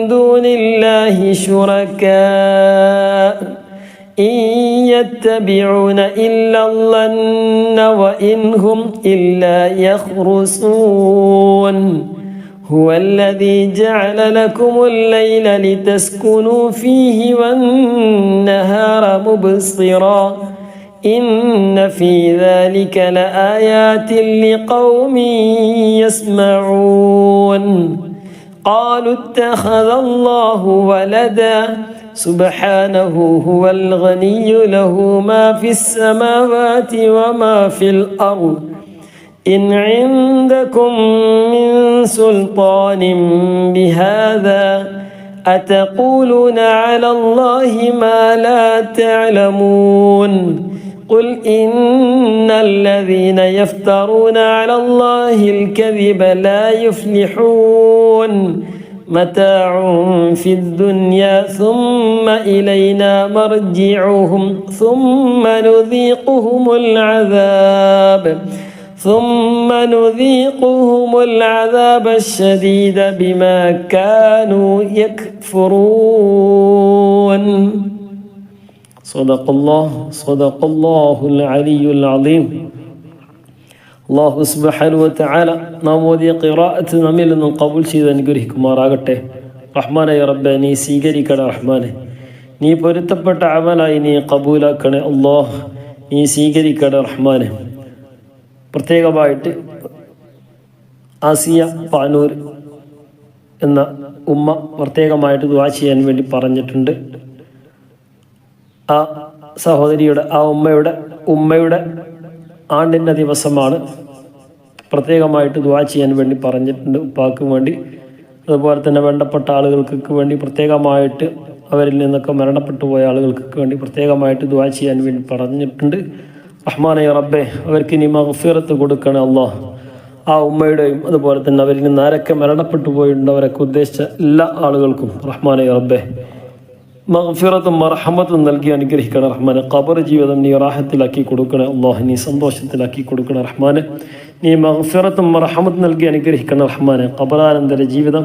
دون الله شركاء إن يتبعون إلا الظن وإن هم إلا يخرصون هو الذي جعل لكم الليل لتسكنوا فيه والنهار مبصرا إن في ذلك لآيات لقوم يسمعون قالوا اتخذ الله ولدا سبحانه هو الغني له ما في السماوات وما في الأرض إن عندكم من سلطان بهذا أتقولون على الله ما لا تعلمون قل إن الذين يفترون على الله الكذب لا يفلحون متاع في الدنيا ثم إلينا مرجعهم ثم نذيقهم العذاب الشديد بما كانوا يكفرون صدق الله العلي العظيم അള്ളാഹു സുബ്ഹാനഹു വ തആല നാം ഓതിയ ഖിറാഅത്ത് നമ്മിൽ നിന്നും ഖബൂൽ ചെയ്ത് അനുഗ്രഹിക്കുമാറാകട്ടെ. റഹ്മാനായ റബ്ബേ, നീ സ്വീകരിക്കണേ റഹ്മാനെ. നീ പൊരുത്തപ്പെട്ട അമലായി നീ ഖബൂലാക്കണേ അല്ലാഹ്. നീ സ്വീകരിക്കണേ റഹ്മാനെ. പ്രത്യേകമായിട്ട് ആസിയ പാനൂർ എന്ന ഉമ്മ പ്രത്യേകമായിട്ട് ദുആ ചെയ്യാൻ വേണ്ടി പറഞ്ഞിട്ടുണ്ട്. ആ സഹോദരിയുടെ ആ ഉമ്മയുടെ ആണ്ടിൻ്റെ ദിവസമാണ്. പ്രത്യേകമായിട്ട് ദുആ ചെയ്യാൻ വേണ്ടി പറഞ്ഞിട്ടുണ്ട് ഉപ്പാക്ക് വേണ്ടി. അതുപോലെ തന്നെ വേണ്ടപ്പെട്ട ആളുകൾക്ക് വേണ്ടി പ്രത്യേകമായിട്ട് അവരിൽ നിന്നൊക്കെ മരണപ്പെട്ടു പോയ ആളുകൾക്ക് വേണ്ടി പ്രത്യേകമായിട്ട് ദുആ ചെയ്യാൻ വേണ്ടി പറഞ്ഞിട്ടുണ്ട്. റഹ്മാനായ റബ്ബേ, അവർക്ക് നീ മഗ്ഫിറത്ത് കൊടുക്കണേ അല്ലാഹ്. ആ ഉമ്മയുടെയും അതുപോലെ തന്നെ അവരിൽ നിന്ന് ആരൊക്കെ മരണപ്പെട്ടു പോയിട്ടുണ്ട് അവരൊക്കെ ഉദ്ദേശിച്ച എല്ലാ ആളുകൾക്കും റഹ്മാനായ റബ്ബേ മഗ്ഫിറത്തും മർഹമത്തും നൽകി അനുഗ്രഹിക്കണം റഹ്മാനെ. ഖബർ ജീവിതം നീ റാഹത്തിലാക്കി കൊടുക്കണേ അല്ലാഹ്. നീ സന്തോഷത്തിലാക്കി കൊടുക്കണേ റഹ്മാനെ. നീ മഗ്ഫിറത്തും മർഹമത്തും നൽകി അനുഗ്രഹിക്കണം റഹ്മാനെ. ഖബറാനന്തര ജീവിതം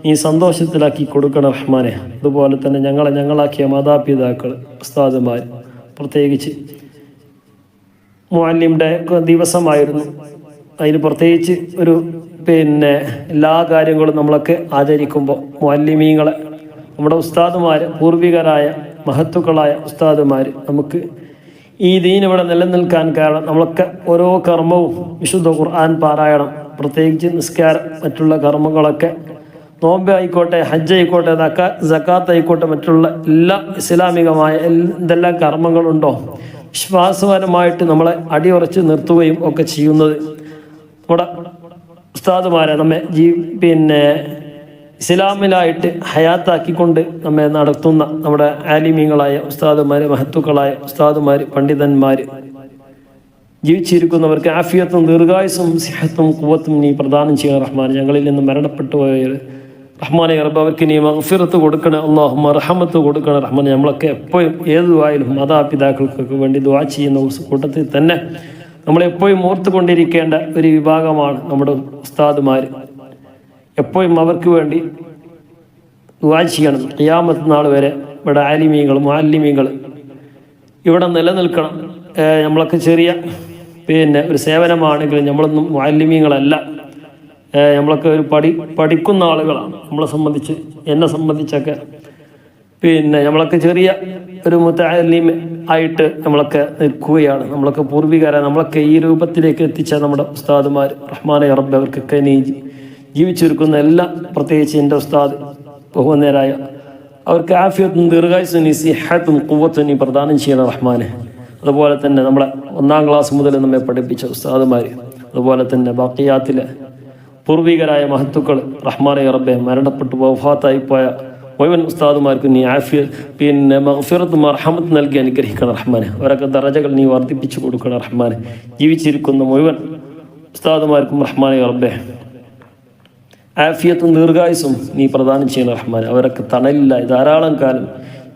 നീ സന്തോഷത്തിലാക്കി കൊടുക്കണം റഹ്മാനെ. അതുപോലെ തന്നെ ഞങ്ങളാക്കിയ മാതാപിതാക്കൾ, ഉസ്താദുമാർ, പ്രത്യേകിച്ച് മുഅല്ലിമിൻ്റെ ദിവസമായിരുന്നു. അതിന് പ്രത്യേകിച്ച് ഒരു എല്ലാ കാര്യങ്ങളും നമ്മളൊക്കെ ആചരിക്കുമ്പോൾ മുഅല്ലിമീങ്ങളെ, നമ്മുടെ ഉസ്താദുമാർ, പൂർവികരായ മഹത്തുക്കളായ ഉസ്താദുമാർ നമുക്ക് ഈ ദീൻ ഇവിടെ നിലനിൽക്കാൻ കാരണം നമ്മളൊക്കെ ഓരോ കർമ്മവും വിശുദ്ധ ഖുർആൻ പാരായണം, പ്രത്യേകിച്ച് നിസ്കാരം, മറ്റുള്ള കർമ്മങ്ങളൊക്കെ, നോമ്പ് ആയിക്കോട്ടെ, ഹജ്ജ് ആയിക്കോട്ടെ, സക്കാത്ത് ആയിക്കോട്ടെ, മറ്റുള്ള എല്ലാ ഇസ്ലാമികമായ എന്തെല്ലാം കർമ്മങ്ങളുണ്ടോ വിശ്വാസപരമായിട്ട് നമ്മളെ അടിയുറച്ച് നിർത്തുകയും ഒക്കെ ചെയ്യുന്നത് നമ്മുടെ ഉസ്താദുമാരെ നമ്മെ ഇസ്ലാമിലായിട്ട് ഹയാത്താക്കിക്കൊണ്ട് നമ്മെ നടത്തുന്ന നമ്മുടെ ആലിമീങ്ങളായ ഉസ്താദുമാർ, മഹത്തുക്കളായ ഉസ്താദുമാർ, പണ്ഡിതന്മാർ, ജീവിച്ചിരിക്കുന്നവർക്ക് ആഫിയത്തും ദീർഘായുസും സിഹത്തും ഖുവത്തും നീ പ്രദാനം ചെയ്യണം റഹ്മാൻ. ഞങ്ങളിൽ നിന്ന് മരണപ്പെട്ടു പോയ റഹ്മാനെ റബ്ബ് അവർക്ക് നീ മഗ്ഫിറത്ത് കൊടുക്കണേ അല്ലാഹു, മർഹമത്ത് കൊടുക്കണേ റഹ്മാനെ. നമ്മളൊക്കെ എപ്പോഴും ഏത് ദുആയിലും മാതാപിതാക്കൾക്കൊക്കെ വേണ്ടി ദുആ ചെയ്യുന്ന കൂട്ടത്തിൽ തന്നെ നമ്മളെപ്പോഴും ഓർത്തുകൊണ്ടിരിക്കേണ്ട ഒരു വിഭാഗമാണ് നമ്മുടെ ഉസ്താദുമാർ. എപ്പോഴും അവർക്ക് വേണ്ടി ദുആ ചെയ്യണം. ഖിയാമത്ത് നാൾ വരെ ഇവിടെ ആലിമീങ്ങൾ, മുഅല്ലിമീങ്ങൾ ഇവിടെ നിലനിൽക്കണം. നമ്മളൊക്കെ ചെറിയ ഒരു സേവനമാണെങ്കിലും നമ്മളൊന്നും മുഅല്ലിമീങ്ങളല്ല. നമ്മളൊക്കെ ഒരു പഠിക്കുന്ന ആളുകളാണ്. എന്നെ സംബന്ധിച്ചൊക്കെ നമ്മളൊക്കെ ചെറിയ ഒരു മുതഅല്ലിം ആയിട്ട് നമ്മളൊക്കെ നിൽക്കുകയാണ്. നമ്മളൊക്കെ പൂർവികരെ നമ്മളൊക്കെ ഈ രൂപത്തിലേക്ക് എത്തിച്ച നമ്മുടെ ഉസ്താദുമാർ, റഹ്മാനെ റബ്ബ് അവർക്കൊക്കെ നീ ജീവിച്ചിരിക്കുന്ന എല്ലാ, പ്രത്യേകിച്ച് എൻ്റെ ഉസ്താദ് ബഹുവന്നേരായ അവർക്ക് ആഫിയത്തും ദീർഘായുസും നീ സിഹത്തും ഖുവത്തും നീ പ്രദാനം ചെയ്യണം റഹ്മാനെ. അതുപോലെ തന്നെ നമ്മളെ 1-ാം ക്ലാസ് മുതൽ നമ്മെ പഠിപ്പിച്ച ഉസ്താദുമാർ, അതുപോലെ തന്നെ ബാക്കിയാത്തിലെ പൂർവികരായ മഹത്തുക്കൾ റഹ്മാനെ റബ്ബെ മരണപ്പെട്ടു വഫാത്തായി പോയ മുഴുവൻ ഉസ്താദുമാർക്ക് നീ മഗ്ഫിറത്ത് മർഹമത്ത് നൽകി അനുഗ്രഹിക്കണം റഹ്മാനെ. അവരൊക്കെ ദറജകൾ നീ വർദ്ധിപ്പിച്ചു കൊടുക്കണം റഹ്മാനെ. ജീവിച്ചിരിക്കുന്ന മുഴുവൻ ഉസ്താദുമാർക്കും റഹ്മാനെ റബ്ബെ ആഫിയത്തും ദീർഘായുസും നീ പ്രദാനം ചെയ്യണം റഹ്മാനെ. അവരൊക്കെ തണലില്ലായി ധാരാളം കാലം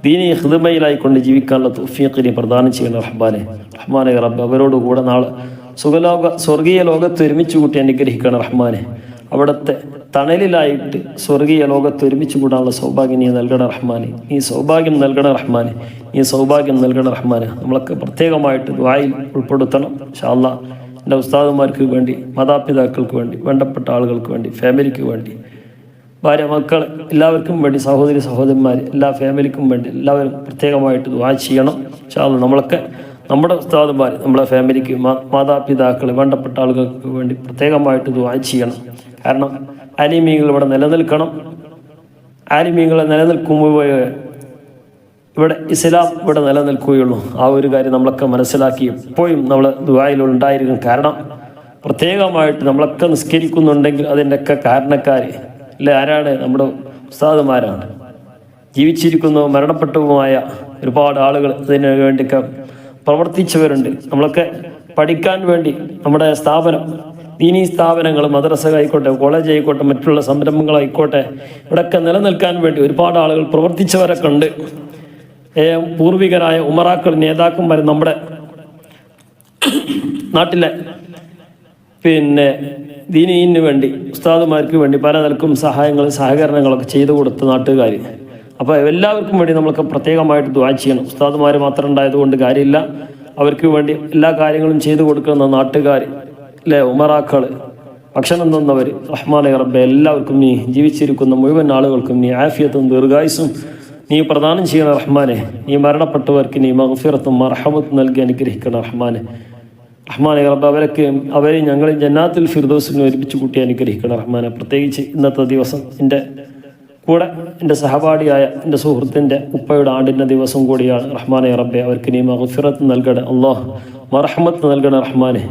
ദീനി ഹിദ്മയിലായിക്കൊണ്ട് ജീവിക്കാനുള്ള തൗഫീഖ് നീ പ്രദാനം ചെയ്യണം റഹ്മാനെ റബ്ബ്. അവരോടുകൂടെ നാളെ സ്വർഗീയ ലോകത്ത് ഒരുമിച്ച് കൂട്ടി അനുഗ്രഹിക്കണം റഹ്മാനെ. അവിടുത്തെ തണലിലായിട്ട് സ്വർഗീയ ലോകത്ത് ഒരുമിച്ച് കൂടാനുള്ള സൗഭാഗ്യം നീ നൽകണം റഹ്മാനെ. നീ സൗഭാഗ്യം നൽകണം റഹ്മാനെ. നീ സൗഭാഗ്യം നൽകണം റഹ്മാനെ. നമ്മളൊക്കെ പ്രത്യേകമായിട്ട് ദുആയിൽ ഉൾപ്പെടുത്തണം ഇൻഷാ അല്ലാഹ്. എൻ്റെ ഉസ്താദുമാർക്ക് വേണ്ടി, മാതാപിതാക്കൾക്ക് വേണ്ടി, വേണ്ടപ്പെട്ട ആളുകൾക്ക് വേണ്ടി, ഫാമിലിക്ക് വേണ്ടി, ഭാര്യ മക്കൾ എല്ലാവർക്കും വേണ്ടി, സഹോദരി സഹോദരന്മാർ എല്ലാ ഫാമിലിക്കും വേണ്ടി എല്ലാവരും പ്രത്യേകമായിട്ട് ദുആ ചെയ്യണം ഇൻഷാ അല്ലാഹ്. നമ്മളൊക്കെ നമ്മുടെ ഉസ്താദുമാർ, നമ്മുടെ ഫാമിലിക്ക്, മാതാപിതാക്കൾ, വേണ്ടപ്പെട്ട ആളുകൾക്ക് വേണ്ടി പ്രത്യേകമായിട്ട് ദുആ ചെയ്യണം. കാരണം ആലിമീങ്ങൾ ഇവിടെ നിലനിൽക്കണം. ആലിമീങ്ങളെ നിലനിൽക്കുമ്പോൾ ഇവിടെ ഇസ്ലാം ഇവിടെ നിലനിൽക്കുകയുള്ളൂ. ആ ഒരു കാര്യം നമ്മളൊക്കെ മനസ്സിലാക്കി എപ്പോഴും നമ്മൾ ദുആയിലുണ്ടായിരിക്കും. കാരണം പ്രത്യേകമായിട്ട് നമ്മളൊക്കെ നിസ്കരിക്കുന്നുണ്ടെങ്കിൽ അതിൻ്റെയൊക്കെ കാരണക്കാർ അല്ലേ ആരാണ്? നമ്മുടെ ഉസ്താദുമാരാണ്. ജീവിച്ചിരിക്കുന്നതും മരണപ്പെട്ടതുമായ ഒരുപാട് ആളുകൾ ഇതിനു വേണ്ടിയൊക്കെ പ്രവർത്തിച്ചവരുണ്ട്. നമ്മളൊക്കെ പഠിക്കാൻ വേണ്ടി നമ്മുടെ സ്ഥാപനം, ദീനീ സ്ഥാപനങ്ങൾ, മദ്രസ ആയിക്കോട്ടെ, കോളേജ് ആയിക്കോട്ടെ, മറ്റുള്ള സംരംഭങ്ങളായിക്കോട്ടെ, ഇവിടെയൊക്കെ നിലനിൽക്കാൻ വേണ്ടി ഒരുപാട് ആളുകൾ പ്രവർത്തിച്ചവരൊക്കെ ഉണ്ട്. പൂർവികരായ ഉമറാക്കൾ, നേതാക്കന്മാർ നമ്മുടെ നാട്ടിലെ ദീനീന് വേണ്ടി, ഉസ്താദുമാർക്ക് വേണ്ടി പല നിലക്കും സഹായങ്ങളും സഹകരണങ്ങളൊക്കെ ചെയ്തു കൊടുത്ത നാട്ടുകാർ. അപ്പോൾ എല്ലാവർക്കും വേണ്ടി നമ്മൾക്ക് പ്രത്യേകമായിട്ട് ദുആ ചെയ്യണം. ഉസ്താദുമാർ മാത്രം ഉണ്ടായതുകൊണ്ട് കാര്യമില്ല. അവർക്ക് വേണ്ടി എല്ലാ കാര്യങ്ങളും ചെയ്തു കൊടുക്കുന്ന നാട്ടുകാർ അല്ലേ, ഉമറാക്കൾ, ഭക്ഷണം തന്നവർ, റഹ്മാനെ റബ്ബെ എല്ലാവർക്കും നീ ജീവിച്ചിരിക്കുന്ന മുഴുവൻ ആളുകൾക്കും നീ ആഫിയത്തും ദീർഘായുസും നീ പ്രദാനം ചെയ്യണം റഹ്മാനെ. നീ മരണപ്പെട്ടവർക്ക് നീ മഗ്ഫിറത്തും മർഹമത്തും നൽകി അനുഗ്രഹിക്കണം റഹ്മാനെ റബ്ബ്. അവരെ ഞങ്ങൾ ജന്നാത്തുൽ ഫിർദൗസിനെ ഒരുമിച്ച് കൂട്ടി അനുഗ്രഹിക്കണം റഹ്മാനെ. പ്രത്യേകിച്ച് ഇന്നത്തെ ദിവസം എൻ്റെ കൂടെ എൻ്റെ സഹപാഠിയായ എൻ്റെ സുഹൃത്തിൻ്റെ ഉപ്പയുടെ ആണ്ടിൻ്റെ ദിവസം കൂടിയാണ് റഹ്മാനെ റബ്ബെ. അവർക്ക് നീ മഗ്ഫിറത്ത് നൽകണം അല്ലാഹ്, മർഹമത്ത് നൽകണം റഹ്മാനെ.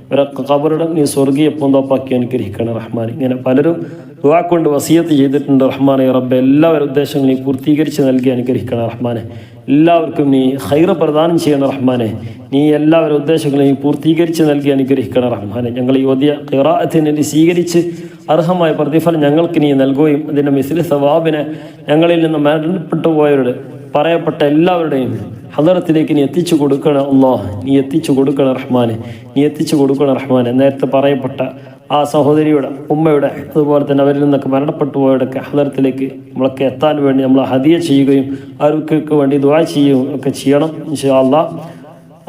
അവരൊക്കെ ഖബറിടം നീ സ്വർഗീയ പൂന്തോപ്പാക്കി അനുഗ്രഹിക്കണം റഹ്മാനെ. ഇങ്ങനെ പലരും ദുആ കൊണ്ട് വസിയത്ത് ചെയ്തിട്ടുണ്ട് റഹ്മാനെ റബ്ബെ. എല്ലാവരുടെ ഉദ്ദേശങ്ങളും നീ പൂർത്തീകരിച്ച് നൽകി അനുഗ്രഹിക്കണം റഹ്മാനെ. എല്ലാവർക്കും നീ ഖൈറ് പ്രദാനം ചെയ്യണം റഹ്മാനെ. നീ എല്ലാവരുടെ ഉദ്ദേശങ്ങളും നീ പൂർത്തീകരിച്ച് നൽകി അനുഗ്രഹിക്കണം റഹ്മാനെ. ഞങ്ങൾ ഈ ഓതിയ ഖിറാഅത്തിനെ നീ സ്വീകരിച്ച് അർഹമായ പ്രതിഫലം ഞങ്ങൾക്ക് നീ നൽകുകയും അതിൻ്റെ മിസ്ലി സവാബിനെ ഞങ്ങളിൽ നിന്ന് മരണപ്പെട്ടു പോയവരുടെ പറയപ്പെട്ട എല്ലാവരുടെയും ഹദറത്തിലേക്ക് നീ എത്തിച്ചു കൊടുക്കണം അല്ലാഹ്. നീ എത്തിച്ചു കൊടുക്കണം റഹ്മാനെ. നീ എത്തിച്ചു കൊടുക്കണം റഹ്മാനെ. നേരത്തെ പറയപ്പെട്ട ആ സഹോദരിയുടെ ഉമ്മയുടെ, അതുപോലെ തന്നെ അവരിൽ നിന്നൊക്കെ മരണപ്പെട്ടു പോയവരുടെയൊക്കെ ഹദറത്തിലേക്ക് നമ്മളൊക്കെ എത്താൻ വേണ്ടി നമ്മൾ ഹദിയ ചെയ്യുകയും അവർക്കൊക്കെ വേണ്ടി ദുആ ചെയ്യുകയും ഒക്കെ ചെയ്യണം ഇൻഷാ അല്ലാഹ്.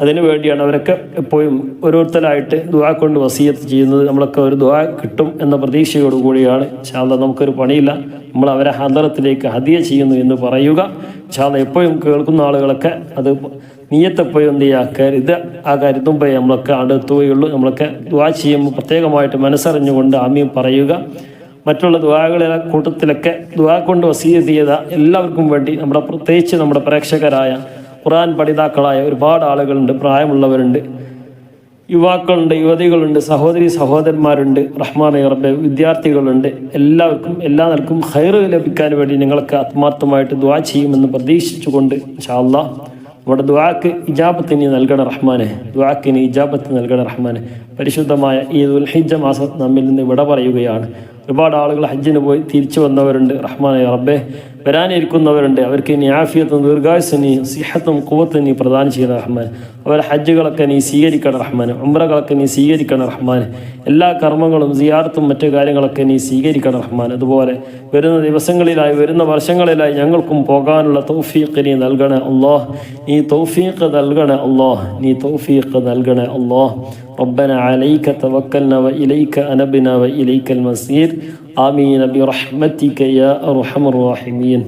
അതിനു വേണ്ടിയാണ് അവരൊക്കെ എപ്പോഴും ഓരോരുത്തരായിട്ട് ദുആ കൊണ്ട് വസിയത്ത് ചെയ്യുന്നത്. നമ്മളൊക്കെ ഒരു ദുആ കിട്ടും എന്ന പ്രതീക്ഷയോടുകൂടിയാണ് ഇൻഷാ അല്ലാഹ്. നമുക്കൊരു പണിയില്ല, നമ്മൾ അവരെ ഹദറത്തിലേക്ക് ഹദിയ ചെയ്യുന്നു എന്ന് പറയുക ഇൻഷാ അല്ലാഹ്. എപ്പോഴും കേൾക്കുന്ന ആളുകളൊക്കെ അത് നീയത്തെപ്പോഴും എന്ത് ചെയ്യുക, കരുത്. ആ കരുതുമ്പോൾ നമ്മളൊക്കെ അടുത്തുകയുള്ളൂ. നമ്മളൊക്കെ ദുആ ചെയ്യുമ്പോൾ പ്രത്യേകമായിട്ട് മനസ്സറിഞ്ഞുകൊണ്ട് ആമീൻ പറയുക. മറ്റുള്ള ദുആകളുടെ കൂട്ടത്തിലൊക്കെ ദുആ കൊണ്ട് വസിയത്ത് ചെയ്ത എല്ലാവർക്കും വേണ്ടി നമ്മുടെ പ്രത്യേകിച്ച് നമ്മുടെ പ്രേക്ഷകരായ ഖുർആൻ പഠിതാക്കളായ ഒരുപാട് ആളുകളുണ്ട്, പ്രായമുള്ളവരുണ്ട്, യുവാക്കളുണ്ട്, യുവതികളുണ്ട്, സഹോദരന്മാരുണ്ട്, റഹ്മാനെ റബ്ബെ വിദ്യാർത്ഥികളുണ്ട്. എല്ലാവർക്കും എല്ലാ നിലക്കും ഖൈറ് ലഭിക്കാൻ വേണ്ടി നിങ്ങളൊക്കെ ആത്മാർത്ഥമായിട്ട് ദുആ ചെയ്യുമെന്ന് പ്രതീക്ഷിച്ചുകൊണ്ട് ഇൻഷാ അല്ലാഹ് നമ്മുടെ ദുആക്ക് ഇജാബത്ത് നീ നൽകണം റഹ്മാനെ. ദുആക്ക് നീ ഇജാബത്ത് നൽകണം റഹ്മാനെ. പരിശുദ്ധമായ ഈ ദുൽഹിജ്ജ മാസം നമ്മിൽ നിന്ന് വിട പറയുകയാണ്. ഒരുപാട് ആളുകൾ ഹജ്ജിന് പോയി തിരിച്ചു വന്നവരുണ്ട് റഹ്മാനെ റബ്ബെ. വരാനിരിക്കുന്നവരുണ്ട്. അവർക്ക് നീ ആഫിയത്തും ദീർഘായുസ്സും നീ സിഹത്തും ഖുവത്തും നീ പ്രദാനം ചെയ്യണം റഹ്മാൻ. അവരെ ഹജ്ജുകളൊക്കെ നീ സ്വീകരിക്കണം റഹ്മാൻ. ഉംറകളൊക്കെ നീ സ്വീകരിക്കണം റഹ്മാൻ. എല്ലാ കർമ്മങ്ങളും സിയാറത്തും മറ്റു കാര്യങ്ങളൊക്കെ നീ സ്വീകരിക്കണം റഹ്മാൻ. അതുപോലെ വരുന്ന ദിവസങ്ങളിലായി, വരുന്ന വർഷങ്ങളിലായി ഞങ്ങൾക്കും പോകാനുള്ള തൗഫീഖ് നീ നൽകണേ അല്ലാഹ്. നീ തൗഫീഖ് നൽകണേ അല്ലാഹ്. നീ തൗഫീഖ് നൽകണേ അല്ലാഹ്. ربنا عليك توكلنا وإليك أنبنا وإليك المصير آمين برحمتك يا أرحم الراحمين.